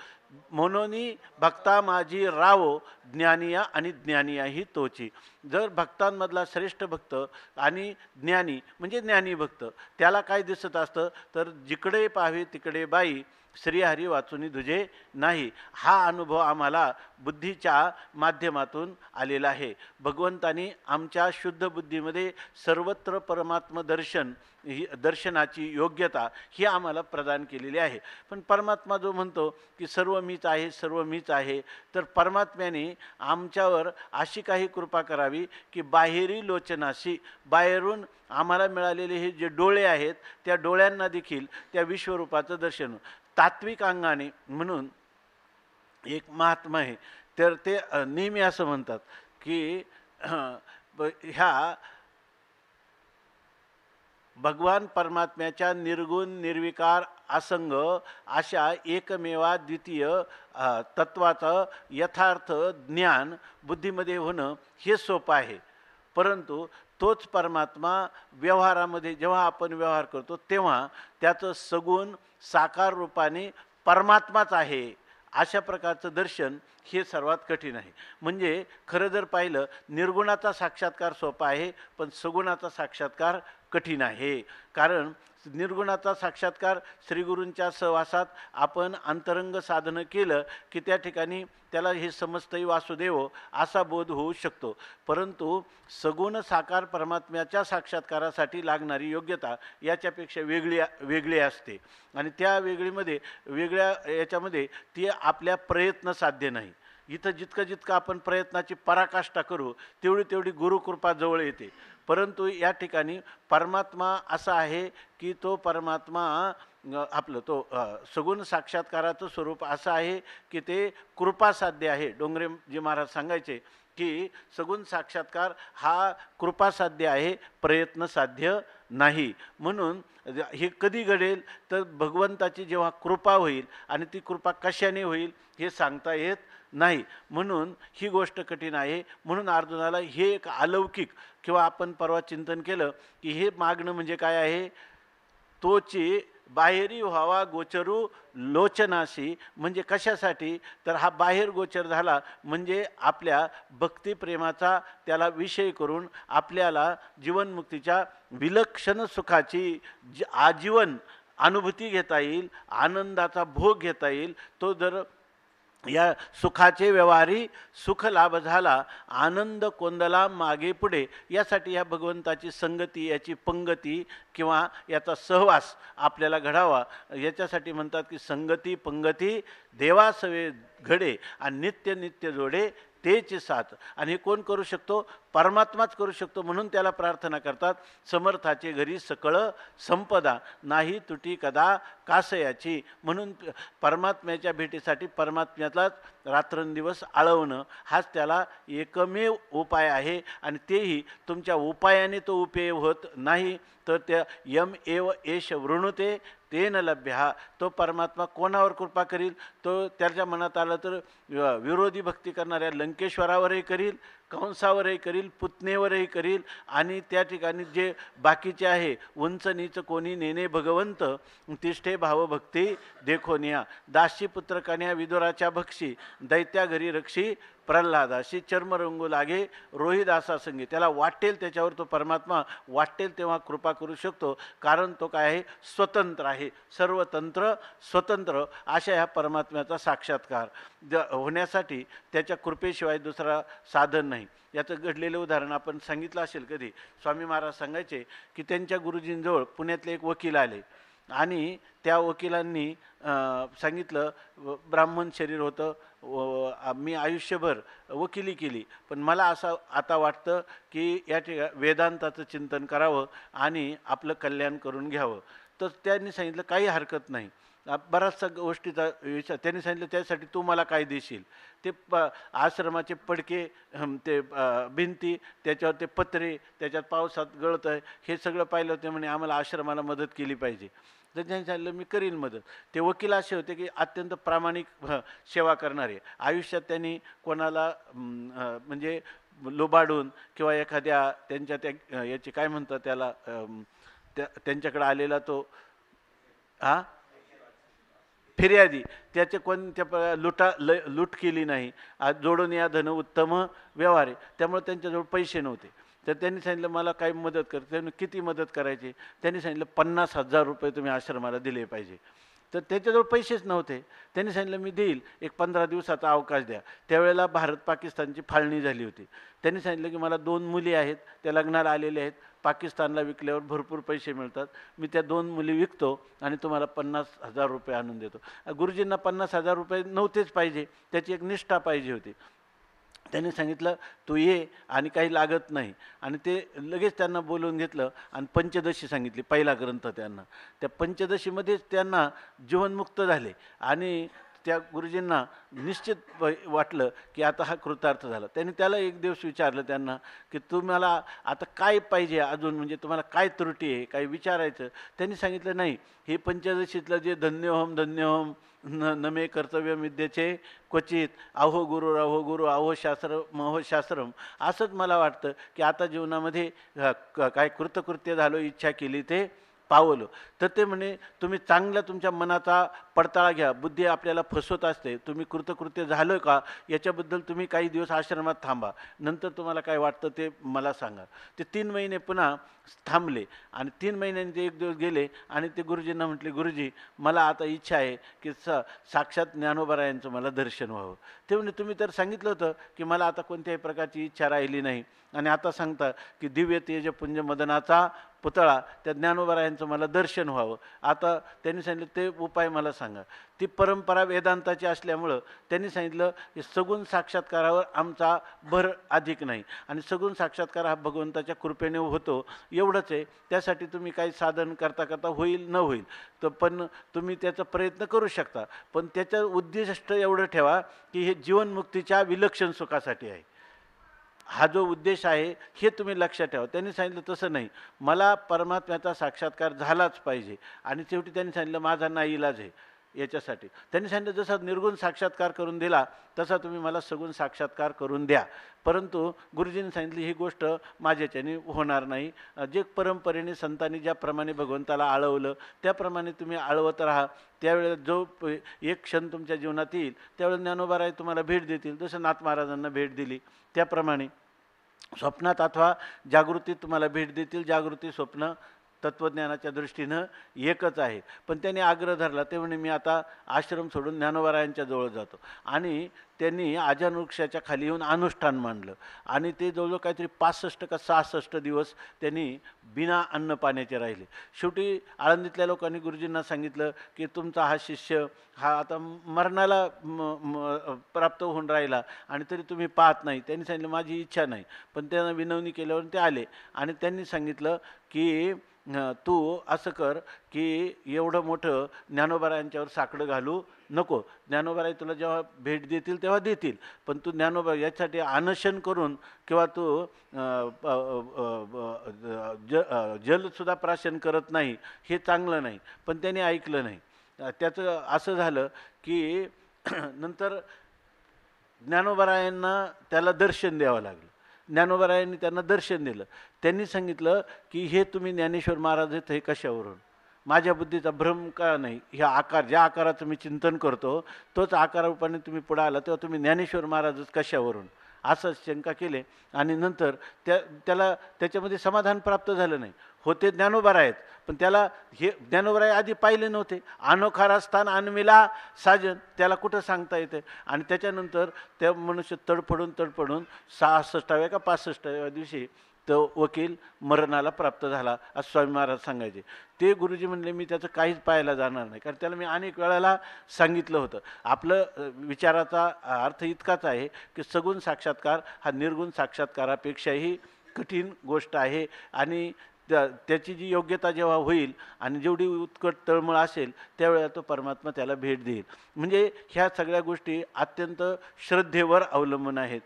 म्हणून भक्ता माझी रावो ज्ञानिया आणि ज्ञानिया ही तोची. जर भक्तांमधला श्रेष्ठ भक्त आणि ज्ञानी म्हणजे ज्ञानी भक्त त्याला काय दिसत असतं तर जिकडे पाहावे तिकडे बाई श्रीहरी वाचुनी दुजे नाही, हा अनुभव आम्हाला बुद्धीच्या माध्यमातून आलेला आहे. भगवंतानी आमच्या शुद्ध बुद्धीमध्ये सर्वत्र परमात्म दर्शन ही दर्शनाची योग्यता ही आम्हाला प्रदान केलेली आहे. पण परमात्मा जो म्हणतो की सर्व मीच आहे, सर्व मीच आहे, तर परमात्म्याने आमच्यावर अशी काही कृपा करावी की बाहेरी लोचनाशी बाहेरून आम्हाला मिळालेले हे जे डोळे आहेत त्या डोळ्यांना देखील त्या विश्वरूपाचं दर्शन तात्विक अंगाने. म्हणून एक महात्मा आहे तर ते नेहमी असं म्हणतात की ह्या भगवान परमात्म्याच्या निर्गुण निर्विकार असंग अशा एकमेवा द्वितीय तत्वाचं यथार्थ ज्ञान बुद्धीमध्ये होणं हे सोपं आहे. परंतु तोच परमात्मा व्यवहारामध्ये जेव्हा आपण व्यवहार करतो तेव्हा त्याचं सगुण साकार रूपाने परमात्माच आहे अशा प्रकारचं दर्शन हे सर्वात कठीण आहे. म्हणजे खरं जर पाहिलं निर्गुणाचा साक्षात्कार सोपा आहे पण सगुणाचा साक्षात्कार कठीण आहे. कारण निर्गुणाचा साक्षात्कार श्रीगुरूंच्या सहवासात आपण अंतरंग साधनं केलं की त्या ठिकाणी त्याला हे समजतंही वासुदेव असा बोध होऊ शकतो. परंतु सगुण साकार परमात्म्याच्या साक्षात्कारासाठी लागणारी योग्यता याच्यापेक्षा वेगळी असते आणि त्या वेगळ्या याच्यामध्ये ती आपल्या प्रयत्न साध्य नाही. इथं जितकं आपण प्रयत्नाची पराकाष्ठा करू तेवढी गुरुकृपा जवळ येते. परंतु या ठिकाणी परमात्मा असा आहे की तो परमात्मा आपलं तो सगुण साक्षात्काराचं स्वरूप असं आहे की ते कृपासाध्य आहे. डोंगरेजी महाराज सांगायचे की सगुण साक्षात्कार हा कृपासाध्य आहे, प्रयत्न साध्य नाही. म्हणून हे कधी घडेल तर भगवंताची जेव्हा कृपा होईल आणि ती कृपा कशाने होईल हे सांगता येत नाही. म्हणून ही गोष्ट कठीण आहे. म्हणून अर्जुनाला हे एक अलौकिक किंवा आपण परवा चिंतन केलं की हे मागणं म्हणजे काय आहे, तोची बाहेरी व्हावा गोचरू लोचनाशी. म्हणजे कशासाठी तर हा बाहेर गोचर झाला म्हणजे आपल्या भक्तिप्रेमाचा त्याला विषय करून आपल्याला जीवनमुक्तीच्या विलक्षण सुखाची आजीवन अनुभूती घेता येईल, आनंदाचा भोग घेता येईल. तो जर या सुखाचे व्यवहारी सुख लाभ झाला, आनंद कोंदला मागे पुढे, यासाठी या भगवंताची संगती याची पंगती किंवा याचा सहवास आपल्याला घडावा. याच्यासाठी म्हणतात की संगती पंगती देवासवे घडे आणि नित्य नित्य जोडे तेचे साथ. आणि हे कोण करू शकतो, परमात्माच करू शकतो. म्हणून त्याला प्रार्थना करतात समर्थाचे घरी सकळ संपदा नाही तुटी कदा कासयाची. म्हणून परमात्म्याच्या भेटीसाठी परमात्म्यालाच रात्रंदिवस आळवणं हाच त्याला एकमेव उपाय आहे. आणि तेही तुमच्या उपायाने तो उपयोग होत नाही तर त्या यम एव एष वृणुते तेन लभ्या. तो परमात्मा कोणावर कृपा करील, तो त्याच्या मनात आलं तर विरोधी भक्ती करणाऱ्या लंकेश्वरावरही करील, कंसावरही करील, पुतनेवरही करील, आणि त्या ठिकाणी जे बाकीचे आहे, उंच नीच कोणी नेणे भगवंत, तिष्ठे भावभक्ती देखोनिया, दासी पुत्र कन्या विदुराच्या भक्षी, दैत्या घरी रक्षी प्रल्हादाशी, चर्म रंगू लागे रोहिदासा संगी. त्याला वाटेल त्याच्यावर तो परमात्मा वाटेल तेव्हा कृपा करू शकतो, कारण तो काय आहे, स्वतंत्र आहे, सर्वतंत्र स्वतंत्र. अशा ह्या परमात्म्याचा साक्षात्कार होण्यासाठी त्याच्या कृपेशिवाय दुसरा साधन नाही. याचं घडलेलं उदाहरण आपण सांगितलं असेल कधी. स्वामी महाराज सांगायचे की त्यांच्या गुरुजींजवळ पुण्यातले एक वकील आले, आणि त्या वकिलांनी सांगितलं, ब्राह्मण शरीर होतं, मी आयुष्यभर वकिली केली, पण मला असं आता वाटतं की या ठिकाणी वेदांताचं चिंतन करावं आणि आपलं कल्याण करून घ्यावं. तर त्यांनी सांगितलं काही हरकत नाही. बऱ्याचशा गोष्टीचा विचार त्यांनी सांगितलं, त्यासाठी तू मला काय देशील. ते आश्रमाचे पडके, ते भिंती, त्याच्यावर ते पत्रे, त्याच्यात पावसात गळतं आहे, हे सगळं पाहिलं होते. म्हणे आम्हाला आश्रमाला मदत केली पाहिजे. तर त्यांनी सांगितलं मी करीन मदत. ते वकील असे होते की अत्यंत प्रामाणिक सेवा करणारे. आयुष्यात त्यांनी कोणाला म्हणजे लुबाडून किंवा एखाद्या त्यांच्या त्या याची काय म्हणतात त्याला, त्यांच्याकडे आलेला तो फिर्यादी, त्याचे कोणत्या लूट केली नाही. आज जोडून या धन उत्तम व्यवहार आहे. त्यामुळे त्यांच्याजवळ पैसे नव्हते. तर त्यांनी सांगितलं मला काही मदत कर. त्यांनी किती मदत करायची. त्यांनी सांगितलं 50,000 रुपये तुम्ही आश्रमाला दिले पाहिजे. तर त्याच्याजवळ पैसेच नव्हते. त्यांनी सांगितलं मी देईल, एक 15 दिवसाचा अवकाश द्या. त्यावेळेला भारत पाकिस्तानची फाळणी झाली होती. त्यांनी सांगितलं की मला 2 मुली आहेत, त्या लग्नाला आलेल्या आहेत, पाकिस्तानला विकल्यावर भरपूर पैसे मिळतात, मी त्या 2 मुली विकतो आणि तुम्हाला 50,000 रुपये आणून देतो. गुरुजींना 50,000 रुपये नव्हतेच पाहिजे, त्याची एक निष्ठा पाहिजे होती. त्यांनी सांगितलं तू ये आणि काही लागत नाही, आणि ते लगेच त्यांना बोलवून घेतलं आणि पंचदशी सांगितली, पहिला ग्रंथ त्यांना. त्या पंचदशीमध्येच त्यांना जीवनमुक्त झाले, आणि त्या गुरुजींना निश्चित वाटलं की आता हा कृतार्थ झाला. त्यांनी त्याला एक दिवस विचारलं त्यांना की तुम्हाला आता काय पाहिजे अजून, म्हणजे तुम्हाला काय त्रुटी आहे, काय विचारायचं. त्यांनी सांगितलं नाही, हे पंचदशीतलं जे धन्योहम धन्योहम नमे कर्तव्य विद्येचे क्वचित, अहो गुरु अहो शास्त्र महो शास्त्रम, असंच मला वाटतं की आता जीवनामध्ये काय कृतकृत्य झालो, इच्छा केली ते पावलं. तर ते म्हणे तुम्ही चांगल्या तुमच्या मनाचा पडताळा घ्या. बुद्धी आपल्याला फसवत असते. तुम्ही कृतकृत्य झालं का याच्याबद्दल तुम्ही काही दिवस आश्रमात थांबा, नंतर तुम्हाला काय वाटतं ते मला सांगा. ते 3 महिने पुन्हा थांबले, आणि 3 महिन्यांचे एक दिवस गेले, आणि ते गुरुजींना म्हटले गुरुजी मला आता इच्छा आहे की साक्षात ज्ञानोबरायांचं मला दर्शन व्हावं. ते म्हणे तुम्ही तर सांगितलं होतं की मला आता कोणत्याही प्रकारची इच्छा राहिली नाही, आणि आता सांगता की दिव्य तेजपुंज मदनाचा पुतळा त्या ज्ञानोबरायांचं मला दर्शन व्हावं. आता त्यांनी सांगितलं ते उपाय मला सांगा. ती परंपरा वेदांताची असल्यामुळं त्यांनी सांगितलं की सगुण साक्षात्कारावर आमचा भर अधिक नाही, आणि सगुण साक्षात्कार हा भगवंताच्या कृपेने होतो, एवढंच आहे. त्यासाठी तुम्ही काही साधन करता करता होईल न होईल तर पण तुम्ही त्याचा प्रयत्न करू शकता, पण त्याचं उद्दिष्ट एवढं ठेवा की हे जीवनमुक्तीच्या विलक्षण सुखासाठी आहे. हा जो उद्देश आहे हे तुम्ही लक्षात ठेवा. त्यांनी सांगितलं तसं नाही, मला परमात्म्याचा साक्षात्कार झालाच पाहिजे, आणि शेवटी त्यांनी सांगितलं माझा नाईलाज आहे याच्यासाठी. त्यांनी सांगितलं जसा निर्गुण साक्षात्कार करून दिला तसा तुम्ही मला सगुण साक्षात्कार करून द्या. परंतु गुरुजींनी सांगितली ही गोष्ट माझ्याच्याने होणार नाही. जे परंपरेने संतांनी ज्याप्रमाणे भगवंताला आळवलं त्याप्रमाणे तुम्ही आळवत राहा. त्यावेळेला जो एक क्षण तुमच्या जीवनात येईल त्यावेळेला ज्ञानोबाराय तुम्हाला भेट देतील, जसं नाथ महाराजांना भेट दिली त्याप्रमाणे स्वप्नात अथवा जागृतीत तुम्हाला भेट देतील. जागृती स्वप्न तत्त्वज्ञानाच्या दृष्टीनं एकच आहे. पण त्यांनी आग्रह धरला, ते म्हणे मी आता आश्रम सोडून ज्ञानोबारायांच्या जवळ जातो, आणि त्यांनी आजान वृक्षाच्या खाली येऊन अनुष्ठान मांडलं, आणि ते जवळजवळ काहीतरी 65 का 66 दिवस त्यांनी बिना अन्न पाण्याचे राहिले. शेवटी आळंदीतल्या लोकांनी गुरुजींना सांगितलं की तुमचा हा शिष्य हा आता मरणाला प्राप्त होऊन राहिला, आणि तरी तुम्ही पाहत नाही. त्यांनी सांगितलं माझी इच्छा नाही, पण त्यांना विनवणी केल्यावर ते आले, आणि त्यांनी सांगितलं की तू असं कर की एवढं मोठं ज्ञानोबारायांच्यावर साकडं घालू नको. ज्ञानोबाराय तुला जेव्हा भेट देतील तेव्हा देतील, पण तू ज्ञानोबा यासाठी अनशन करून किंवा तू जलसुद्धा प्राशन करत नाही हे चांगलं नाही. पण त्याने ऐकलं नाही. त्याचं असं झालं की नंतर ज्ञानोबारायांना त्याला दर्शन द्यावं लागलं. ज्ञानोबारायांनी त्यांना दर्शन दिलं. त्यांनी सांगितलं की हे तुम्ही ज्ञानेश्वर महाराज आहेत हे कशावरून? माझ्या बुद्धीचा भ्रम का नाही? ह्या आकार, ज्या आकाराचं मी चिंतन करतो तोच आकारारूपाने तुम्ही पुढे आला, तेव्हा तुम्ही ज्ञानेश्वर महाराजच कशावरून? असं शंका केले. आणि नंतर त्याला त्याच्यामध्ये समाधान प्राप्त झालं नाही. होते ज्ञानोबा आहेत, पण त्याला हे ज्ञानोबा आधी पाहिले नव्हते. अनोखा रस्तान अनमिला साजन, त्याला कुठं सांगता येते? आणि त्याच्यानंतर त्या मनुष्य तडफडून 66व्या का 65व्या दिवशी तो वकील मरणाला प्राप्त झाला असं स्वामी महाराज सांगायचे. ते गुरुजी म्हणले मी त्याचं काहीच पाहायला जाणार नाही, कारण त्याला मी अनेक वेळेला सांगितलं होतं. आपलं विचाराचा अर्थ इतकाच आहे की सगुण साक्षात्कार हा निर्गुण साक्षात्कारापेक्षाही कठीण गोष्ट आहे. आणि त्याची जी योग्यता जेव्हा होईल आणि जेवढी उत्कट तळमळ असेल त्यावेळेला तो परमात्मा त्याला भेट देईल. म्हणजे ह्या सगळ्या गोष्टी अत्यंत श्रद्धेवर अवलंबून आहेत.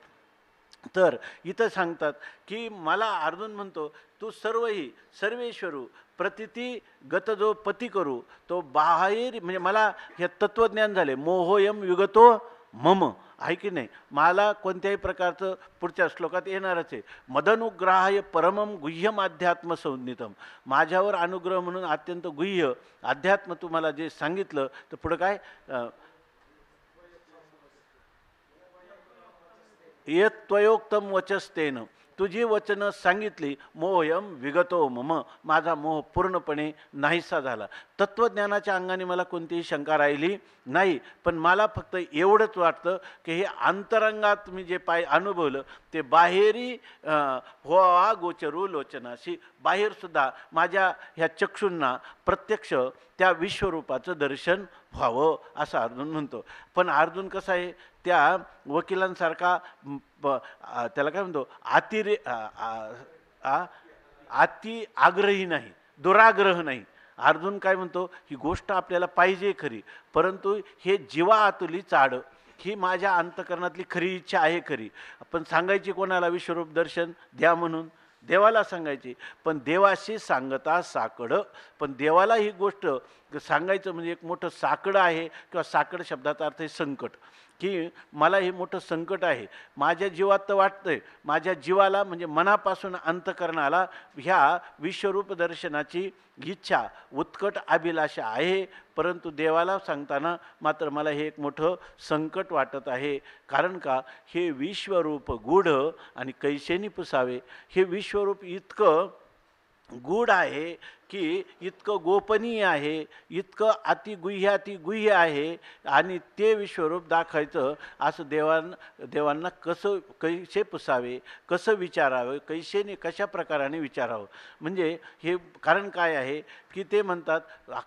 तर इथं सांगतात की मला अर्जुन म्हणतो तू सर्वेश्वरू प्रतिती गत जो पती करू तो बाहेर, म्हणजे मला हे तत्वज्ञान झाले. मोहोयम विगतो मम, आहे की नाही? मला कोणत्याही प्रकारचं पुढच्या श्लोकात येणारच आहे. मदनुग्रहाय परमम गुह्यम अध्यात्म संज्ञितम, माझ्यावर अनुग्रह म्हणून अत्यंत गुह्य अध्यात्म तुम्हाला जे सांगितलं. तर पुढं काय? यत् त्वयोक्तम वचस्तेन, तुझी वचनं सांगितली. मोहयम विगतो मम, माझा मोह पूर्णपणे नाहीसा झाला. तत्वज्ञानाच्या अंगाने मला कोणतीही शंका राहिली नाही. पण मला फक्त एवढंच वाटतं की हे अंतरंगात मी जे अनुभवलं ते बाहेरी व्हावा गोचरू लोचनाशी, बाहेरसुद्धा माझ्या ह्या चक्षूंना प्रत्यक्ष त्या विश्वरूपाचं दर्शन व्हावं असं अर्जुन म्हणतो. पण अर्जुन कसा आहे, त्या वकिलांसारखा त्याला काय म्हणतो अति आग्रही नाही, दुराग्रह नाही. अर्जुन काय म्हणतो, ही गोष्ट आपल्याला पाहिजे खरी, परंतु हे जीवा आतुली चाड, ही माझ्या अंतकरणातली खरी इच्छा आहे खरी. पण सांगायची कोणाला? विश्वरूप दर्शन द्या म्हणून देवाला सांगायची. पण देवाशी सांगता साकडं, पण देवाला ही गोष्ट सांगायचं म्हणजे एक मोठं साकडं आहे. किंवा साकड शब्दाचा अर्थ आहे संकट, की मला हे मोठं संकट आहे. माझ्या जीवात तर वाटतंय, माझ्या जीवाला म्हणजे मनापासून अंतकरणाला ह्या विश्वरूप दर्शनाची इच्छा उत्कट अभिलाषा आहे. परंतु देवाला सांगताना मात्र मला हे एक मोठं संकट वाटत आहे. कारण का? हे विश्वरूप गूढ आणि कैसेनी पुसावे. हे विश्वरूप इतकं गूढ आहे की इतकं गोपनीय आहे, इतकं अतिगुह्य आहे. आणि ते विश्वरूप दाखवायचं असं देवांना कैसे पुसावे, कसं विचारावं, कैसेने कशा प्रकाराने विचारावं. म्हणजे हे कारण काय आहे की ते म्हणतात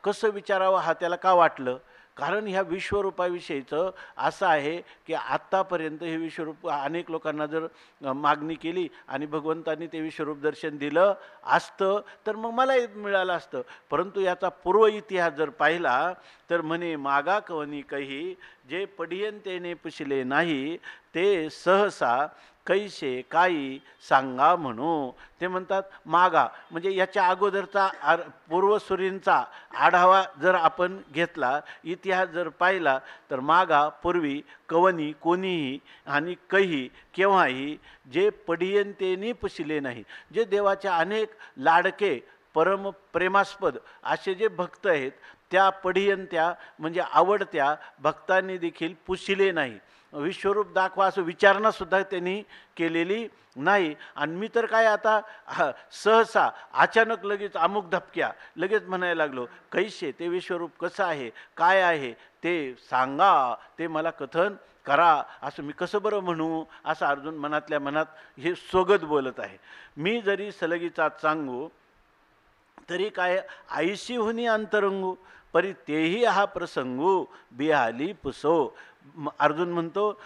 कसं विचारावं हा त्याला का वाटलं? कारण ह्या विश्वरूपाविषयीचं असं आहे की आत्तापर्यंत हे विश्वरूप अनेक लोकांना जर मागणी केली आणि भगवंतांनी ते विश्वरूप दर्शन दिलं असतं तर मग मला मिळालं असतं. परंतु याचा पूर्व इतिहास जर पाहिला तर म्हणे मागा कवनी काही जे पडियंतेने पुसले नाही ते सहसा कैसे काही सांगा म्हणू. ते म्हणतात मागा म्हणजे याच्या अगोदरचा पूर्वसुरींचा आढावा जर आपण घेतला, इतिहास जर पाहिला तर मागा पूर्वी कवनी कोणीही आणि काही केव्हाही जे पडियंतेनी पुसले नाही, जे देवाच्या अनेक लाडके परम प्रेमास्पद असे जे भक्त आहेत त्या पडियंत्या म्हणजे आवडत्या भक्तांनी देखील पुसले नाही. विश्वरूप दाखवा असं विचारणा त्यांनी केलेली नाही. आणि मी तर काय आता सहसा अचानक लगेच अमुक धपक्या लगेच म्हणायला लागलो, कैसे ते विश्वरूप कसं आहे, काय आहे ते सांगा, ते मला कथन करा. असं मी कसं बरं म्हणू असं अर्जुन मनातल्या मनात हे सोगत बोलत आहे. मी जरी सलगीचा सांगू तरी काय आईशी हुनी अंतरंगू, परी तेही हा प्रसंगू बिहाली पुसो. अर्जुन म्हणतो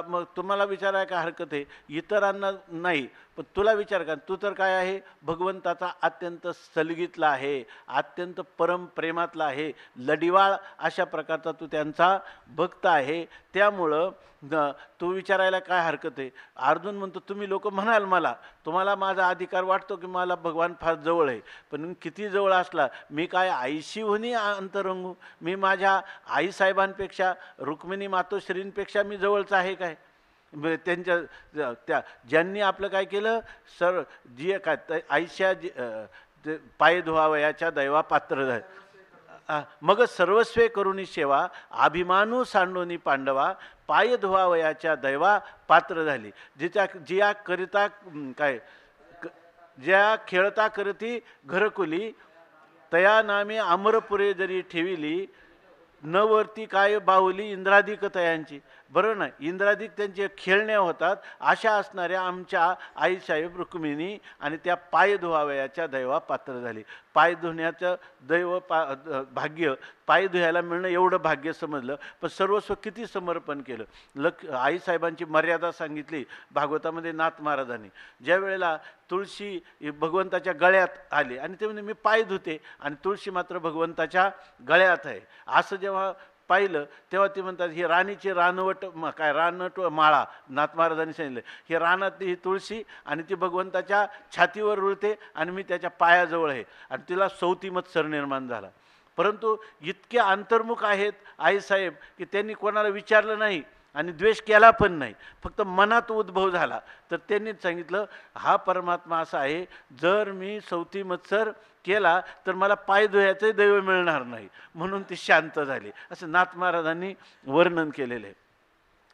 मग तुम्हाला विचारायला काय हरकत आहे, इतरांना नाही पण तुला विचार का, तू तर काय आहे भगवंताचा अत्यंत सलगीतला आहे, अत्यंत परम प्रेमातला आहे, लढिवाळ अशा प्रकारचा तू त्यांचा भक्त आहे. त्यामुळं तू विचारायला काय हरकत आहे. अर्जुन म्हणतो तुम्ही लोक म्हणाल मला, तुम्हाला माझा अधिकार वाटतो की मला भगवान फार जवळ आहे, पण किती जवळ असला मी काय आईशी होणी अंतरंगू, मी माझ्या आईसाहेबांपेक्षा रुक्मिणी मातोश्रींपेक्षा मी जवळचा आहे काय? त्यांच्या त्या ज्यांनी आपलं काय केलं सर जी काय आयशा पाय धुवावयाच्या दैवा पात्र झाले मग सर्वस्वे करुणी सेवा अभिमानू सांडोनी पांडवा पाय धुवावयाच्या दैवा पात्र झाली जिया करिता काय ज्या खेळता करती घरकुली तया नामे अमरपुरे जरी ठेविली न वरती काय बाहुली इंद्रादिक तयांची बरोबर ना इंद्रादिक त्यांचे खेळण्या होतात अशा असणाऱ्या आमच्या आईसाहेब रुक्मिणी आणि त्या पाय धुवावयाच्या दैवा पात्र झाली पाय धुण्याचं दैव भाग्य पाय धुयाला मिळणं एवढं भाग्य समजलं पण सर्वस्व किती समर्पण केलं आईसाहेबांची मर्यादा सांगितली भागवतामध्ये नाथ महाराजांनी ज्या वेळेला तुळशी भगवंताच्या गळ्यात आली आणि ते म्हणजे मी पाय धुते आणि तुळशी मात्र भगवंताच्या गळ्यात आहे असं जेव्हा पाहिलं तेव्हा ते म्हणतात ही राणीची रानवट काय रानट माळा नाथ महाराजांनी सांगितलं ही रानातली ही तुळशी आणि ती भगवंताच्या छातीवर रुळते आणि मी त्याच्या पायाजवळ आहे आणि तिला सौतीमत्सर निर्माण झाला परंतु इतके अंतर्मुख आहेत आईसाहेब की त्यांनी कोणाला विचारलं नाही आणि द्वेष केला पण नाही फक्त मनात उद्भव झाला तर त्यांनी सांगितलं हा परमात्मा असा आहे जर मी सौतीमत्सर केला तर मला पाय धुयाचे दैव मिळणार नाही म्हणून ती शांत झाली असं नाथ महाराजांनी वर्णन केलेलं आहे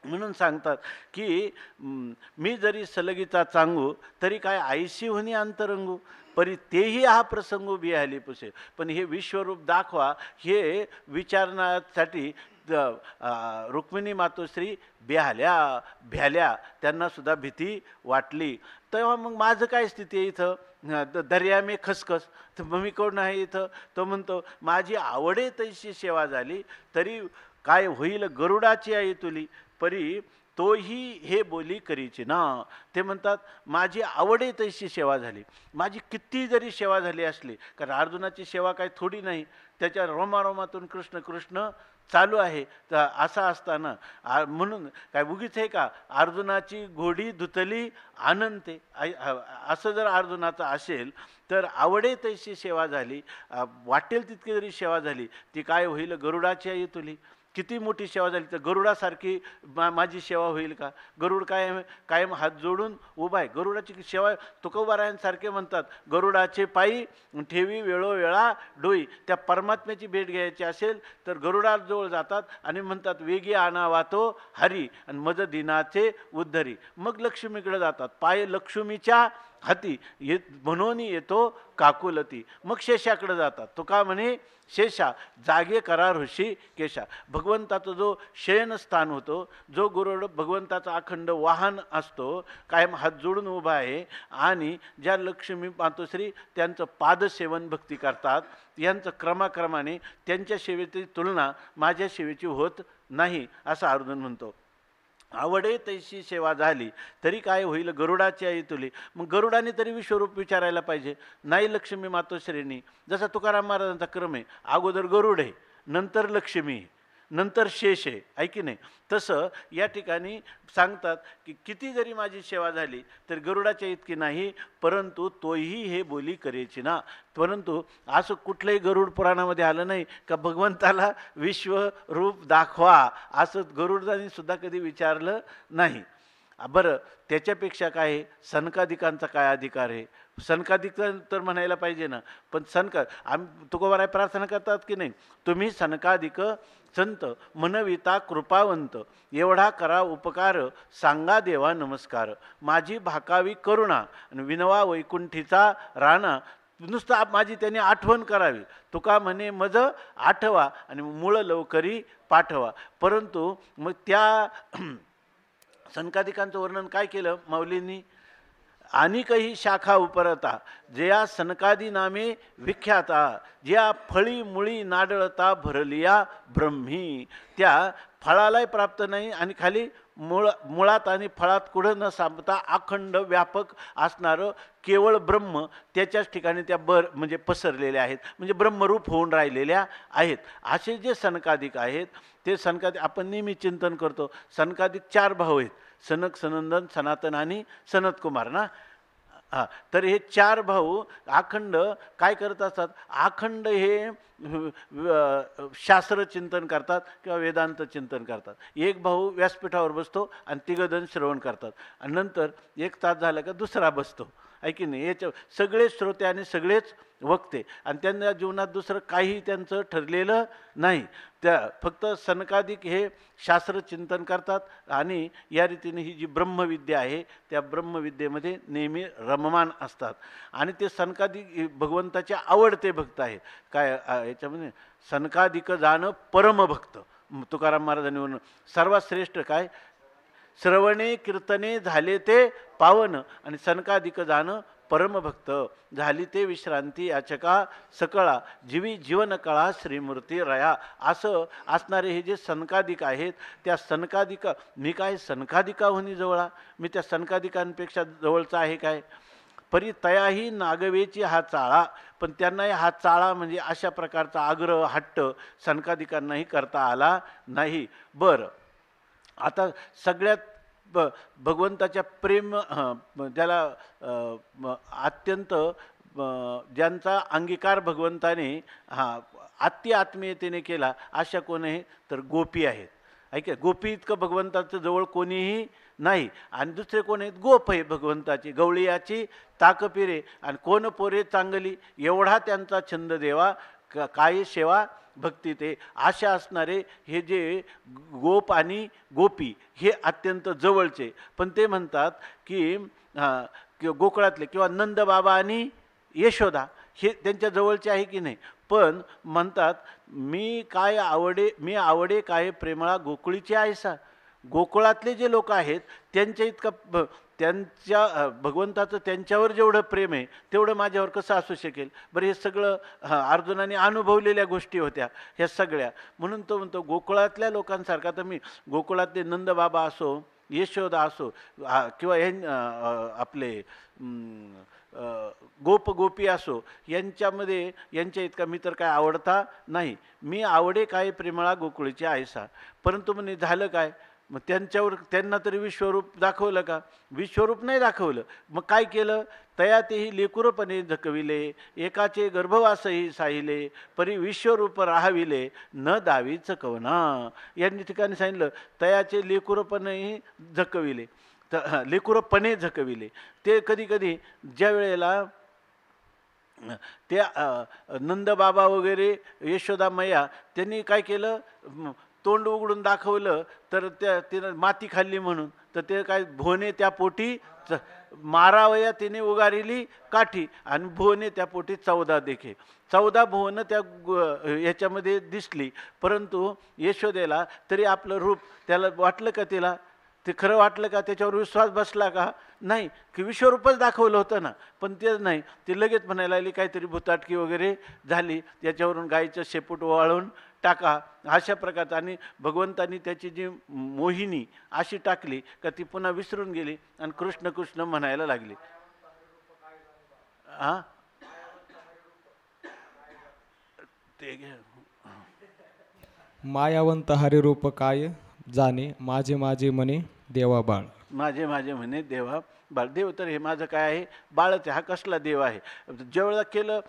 म्हणून सांगतात की मी जरी सलगीचा चांगू तरी काय आईशी होणी अंतरंगू परी तेही हा प्रसंग बिहाली पुसे पण हे विश्वरूप दाखवा हे विचारण्यासाठी रुक्मिणी मातोश्री भ्याल्या त्यांना सुद्धा भीती वाटली तेव्हा मग माझं काय स्थिती आहे इथं दर्या मे खसखस तर मग मी कोण आहे इथं तो म्हणतो माझी आवडे तैशी सेवा झाली तरी काय होईल गरुडाची आई तुली परी तोही हे बोली करीची ना ते म्हणतात माझी आवडे तैशी सेवा झाली माझी किती जरी सेवा झाली असली कारण अर्जुनाची सेवा काय थोडी नाही त्याच्या रोमारोमातून कृष्ण कृष्ण चालू आहे तर असं असताना म्हणून काय उगीच आहे का अर्जुनाची घोडी धुतली आनंते असं जर अर्जुनाचं असेल तर आवडे तैशी सेवा झाली वाटेल तितकी जरी सेवा झाली ती काय होईल गरुडाची आई तुली किती मोठी सेवा झाली तर गरुडासारखी माझी सेवा होईल का गरुड कायम हात जोडून उभा आहे गरुडाची सेवा तुकोबारायांसारखे म्हणतात गरुडाचे पायी ठेवी वेळोवेळा डोई त्या परमात्म्याची भेट घ्यायची असेल तर गरुडाजवळ जातात आणि म्हणतात वेगी आणावा तो हरी आणि मज दिनाचे उद्धरी मग लक्ष्मीकडे जातात पाय लक्ष्मीच्या हाती म्हणून येतो काकुलती मग शेषाकडे जातात तो का म्हणे शेषा जागे करा ऋषी केशा भगवंताचा जो शयनस्थान होतो जो गुरुड भगवंताचा अखंड वाहन असतो कायम हात जोडून उभा आहे आणि ज्या लक्ष्मी मातोश्री त्यांचं पादसेवन भक्ती करतात यांचं क्रमाक्रमाने त्यांच्या सेवेची तुलना माझ्या सेवेची होत नाही असं अर्जुन म्हणतो आवडे तैशी सेवा झाली तरी काय होईल गरुडाची आई तुली मग गरुडाने तरी विश्वरूप विचारायला पाहिजे नाही लक्ष्मी मातोश्रीनी जसा तुकाराम महाराजांचा क्रम आहे अगोदर गरुड आहे नंतर लक्ष्मी आहे नंतर शेष आहे आहे की नाही तसं या ठिकाणी सांगतात की किती जरी माझी सेवा झाली तर गरुडाच्या इतकी नाही परंतु तोही हे बोली करेची ना परंतु असं कुठलंही गरुड पुराणामध्ये आलं नाही का भगवंताला विश्वरूप दाखवा असं गरुडाने सुद्धा कधी विचारलं नाही बरं त्याच्यापेक्षा काय आहे सनकादिकांचा काय अधिकार आहे सनकादिक तर म्हणायला पाहिजे ना पण तुकोबाराय प्रार्थना करतात की नाही तुम्ही सनकादिक संत मनविता कृपावंत एवढा करा उपकार सांगा देवा नमस्कार माझी भाकावी करुणा आणि विनवा वैकुंठीचा राणा नुसतं माझी त्यांनी आठवण करावी तुका म्हणे मज आठवा आणि मूळ लवकरी पाठवा परंतु मग त्या सनकादिकांचं वर्णन काय केलं माऊलींनी आणि काही शाखा उपरता जया सनकादी नामे विख्याता ज्या फळी मुळी नाडळता भरलिया ब्रह्मी त्या फळालाही प्राप्त नाही आणि खाली मुळात आणि फळात कुठं न सांगता अखंड व्यापक असणारं केवळ ब्रह्म त्याच्याच ठिकाणी त्या म्हणजे पसरलेल्या आहेत म्हणजे ब्रह्मरूप होऊन राहिलेल्या आहेत असे जे सनकादिक आहेत ते सनकादिक आपण नेहमी चिंतन करतो सनकादिक 4 भाऊ आहेत सनक सनंदन सनातन आणि सनत कुमार ना हां, तर हे 4 भाऊ अखंड काय करत असतात, अखंड हे शास्त्र चिंतन करतात किंवा वेदांत चिंतन करतात. एक भाऊ व्यासपीठावर बसतो आणि तिघजण श्रवण करतात आणि नंतर 1 तास झाला का दुसरा बसतो, आहे की नाही. याच्या सगळेच श्रोते आणि सगळेच वक्ते आणि त्यांच्या जीवनात दुसरं काही त्यांचं ठरलेलं नाही. त्या फक्त सनकादिक हे शास्त्र चिंतन करतात आणि या रीतीने ही जी ब्रह्मविद्या आहे त्या ब्रह्मविद्येमध्ये नेहमी रममान असतात. आणि ते सनकादिक भगवंताचे आवडते भक्त आहेत. काय याच्यामध्ये सनकादिक जाणं परमभक्त, तुकाराम महाराजांनी म्हणून सर्वात श्रेष्ठ काय, श्रवणे कीर्तने झाले ते पावन आणि सनकादिक जाणं परमभक्त, झाली ते विश्रांती याचका सकळा, जीवी जीवन कळा श्रीमूर्ती रया. असं असणारे हे जे सनकादिक आहेत त्या सनकादिका, मी काय सनकादिकाहून जवळा, मी त्या सनकादिकांपेक्षा जवळचा आहे काय. परी तयाही नागवेची हा चाळा, पण त्यांनाही हा चाळा म्हणजे अशा प्रकारचा आग्रह हट्ट सनकादिकांनाही करता आला नाही. बरं, आता सगळ्यात भगवंताच्या प्रेम त्याला अत्यंत ज्यांचा अंगीकार भगवंताने आत्मीयतेने केला अशा कोण आहे तर गोपी आहेत. ऐका, गोपी इतकं भगवंताचं जवळ कोणीही नाही. आणि दुसरे कोण आहेत, गोप आहे भगवंताची, गवळीयाची ताकपिरे आणि कोण पोरे चांगली, एवढा त्यांचा छंद देवा, काय सेवा भक्ती ते. अशा असणारे हे जे गोप आणि गोपी हे अत्यंत जवळचे. पण ते म्हणतात की गोकुळातले किंवा नंदबाबा आणि यशोदा हे त्यांच्या जवळचे आहे की नाही. पण म्हणतात मी आवडे काय प्रेमळा गोकुळीचे आहेसा. गोकुळातले जे लोक आहेत त्यांच्या इतकं त्यांच्या भगवंताचं त्यांच्यावर जेवढं प्रेम आहे तेवढं माझ्यावर कसं असू शकेल. बरं, हे सगळं अर्जुनाने अनुभवलेल्या गोष्टी होत्या ह्या सगळ्या. म्हणून तो म्हणतो गोकुळातल्या लोकांसारखा, तर मी गोकुळातले नंदबाबा असो, यशोदा असो किंवा आपले गोपी असो, यांच्यामध्ये यांच्या इतका मी तर काय आवडता नाही. मी आवडे काय प्रेमळा गोकुळीचे आयसा. परंतु म्हणे झालं काय, मग त्यांना तरी विश्वरूप दाखवलं का, विश्वरूप नाही दाखवलं. मग काय केलं, तया तेही लेकुरपणे झकविले, एकाचे गर्भवासही साहिले, परी विश्वरूप राहाविले न दावीच कवना. यांनी ठिकाणी सांगितलं तयाचे लेकुरपणेही झकविले, तर लेकुरपणे झकविले. ते कधी कधी ज्या वेळेला त्या नंदबाबा वगैरे यशोदा मैया त्यांनी काय केलं, तोंड उघडून दाखवलं तर तिनं माती खाल्ली म्हणून, तर ते काय भोने त्या पोटी मारावया तिने उगारिली काठी आणि भुवने त्या पोटी 14 देखे. 14 भुवन त्या याच्यामध्ये दिसली. परंतु यशोदेला तरी आपलं रूप त्याला वाटलं का, तिला ते खरं वाटलं का, त्याच्यावर विश्वास बसला का नाही, की विश्वरूपच दाखवलं होतं ना. पण ते नाही, ते लगेच म्हणायला लागली काहीतरी भुताटकी वगैरे झाली, त्याच्यावरून गाईचं शेपूट वाळून टाका अशा प्रकारचं. आणि भगवंतांनी त्याची जी मोहिनी अशी टाकली का ती पुन्हा विसरून गेली आणि कृष्ण कृष्ण म्हणायला लागली. हां, ते मायावंत हरिरूप काय जाणे, माझे माझे म्हणे देवा बाळ. माझे माझे म्हणे देवा बाळ. देव तर हे माझं काय आहे, बाळच आहे. हा कसला देव आहे. ज्यावेळेला केलं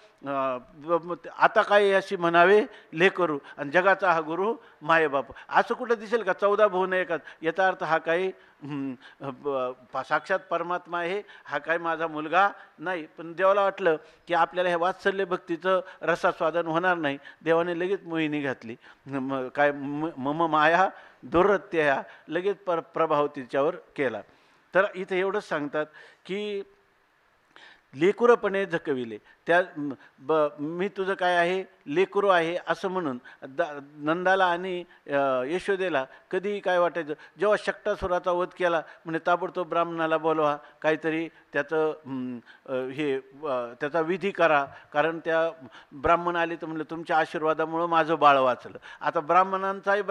आता काय अशी म्हणावे लेकरू, आणि जगाचा हा गुरु मायबाप. असं कुठं दिसेल का 14 भुवन एकाच. याचा अर्थ हा काही साक्षात परमात्मा आहे, हा काय माझा मुलगा नाही. पण देवाला वाटलं की आपल्याला ह्या वात्सल्य भक्तीचं रसास्वादन होणार नाही. देवाने लगेच मोहिनी घातली, काय मम माया दुर्हत्या, लगेच प्रभाव तिच्यावर केला. तर इथे एवढंच सांगतात की लेकुरपणे झकविले. त्या मी तुझं काय आहे, लेकुरो आहे असं म्हणून नंदाला आणि यशोदेला कधीही काय वाटायचं, जेव्हा शक्टासुराचा वध केला म्हणजे ताबडतोब ब्राह्मणाला बोलवा, काहीतरी त्याचं त्याचा विधी करा. कारण त्या ब्राह्मण आले तर म्हणलं तुमच्या आशीर्वादामुळं माझं बाळ वाचलं. आता ब्राह्मणांचाही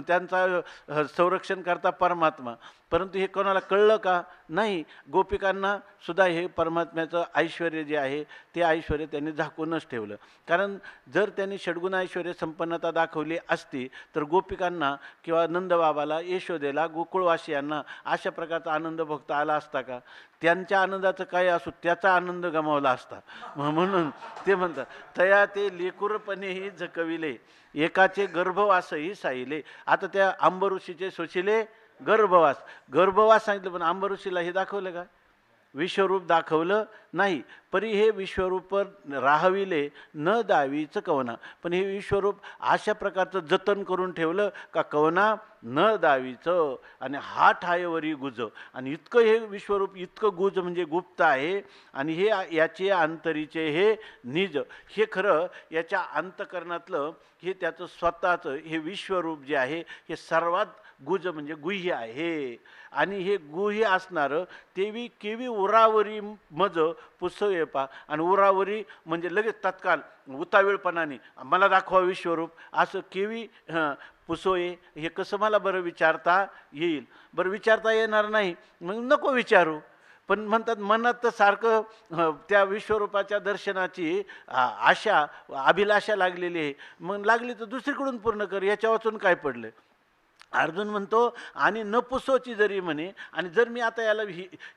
त्यांचा संरक्षण करता परमात्मा. परंतु हे कोणाला कळलं का? नाही. गोपिकांना सुद्धा हे परमात्म्याचं ऐश्वर जे आहे ते ऐश्वर त्यांनी झाकूनच ठेवलं. कारण जर त्यांनी षड्गुण ऐश्वर संपन्नता दाखवली असती तर गोपिकांना किंवा नंदबाबाला, यशोदेला, गोकुळवासियांना अशा प्रकारचा आनंद भोगता आला असता का? त्यांच्या आनंदाचं काय असो, त्याचा आनंद गमावला असता. म्हणून ते म्हणतात, तया ते लेकुरपणेही झकविले, एकाचे गर्भवासही साहिले. आता त्या अंबऋषीचे सोशिले गर्भवास, गर्भवास सांगितलं, पण अंबऋषीला हे दाखवलं का? विश्वरूप दाखवलं नाही. परी हे विश्वरूप राहविले न दावीचं कवना. पण हे विश्वरूप अशा प्रकारचं जतन करून ठेवलं का कवना न दावीचं, आणि हा ठायवरी गुज. आणि इतकं हे विश्वरूप इतकं गुज म्हणजे गुप्त आहे, आणि हे याचे अंतरीचे हे निज. हे खरं याच्या अंतकरणातलं हे त्याचं स्वतःचं हे विश्वरूप जे आहे हे सर्वात गुज म्हणजे गुह्य आहे. आणि हे गुह्य असणारं तेवी केवी उरावरी मज पुसवे पा. आणि उरावरी म्हणजे लगेच तत्काल उतावीळपणाने मला दाखवा विश्वरूप असं केवी पुसोये. हे कसं मला बरं विचारता येईल? बरं विचारता येणार नाही, मग नको विचारू. पण म्हणतात मनात तर सारखं त्या विश्वरूपाच्या दर्शनाची आशा, अभिलाषा लागलेली आहे. मग लागली तर दुसरीकडून पूर्ण कर, याच्या वाचून काय पडलं? अर्जुन म्हणतो आणि न पुसोची जरी म्हणे, आणि जर मी आता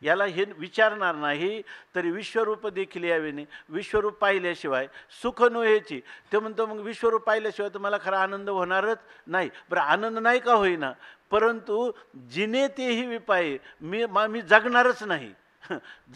याला हे विचारणार नाही तरी विश्वरूप देखील यावे नाही. विश्वरूप पाहिल्याशिवाय सुख नव्हेची. ते म्हणतो मग विश्वरूप पाहिल्याशिवाय तर मला खरा आनंद होणारच नाही. बरं आनंद नाही का होईना, परंतु जिने तेही विपाये, मी जगणारच नाही.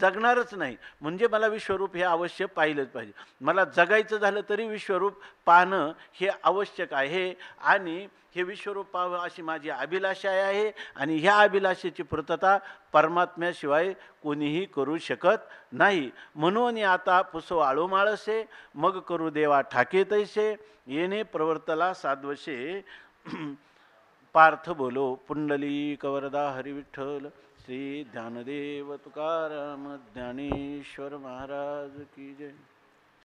जगणारच नाही म्हणजे मला विश्वरूप हे अवश्य पाहिलंच पाहिजे. मला जगायचं झालं तरी विश्वरूप पाहणं हे आवश्यक आहे. आणि हे विश्वरूप पाहावं अशी माझी अभिलाषा आहे. आणि ह्या अभिलाषेची पूर्तता परमात्म्याशिवाय कोणीही करू शकत नाही. म्हणून आता पुसो आळू माळसे, मग करू देवा ठाके तैसे, येणे प्रवर्तला साध्वशे. पार्थ बोलो पुंडलिक वरदा हरिविठ्ठल. श्री ज्ञानदेव तुकाराम ज्ञानेश्वर महाराज की जय.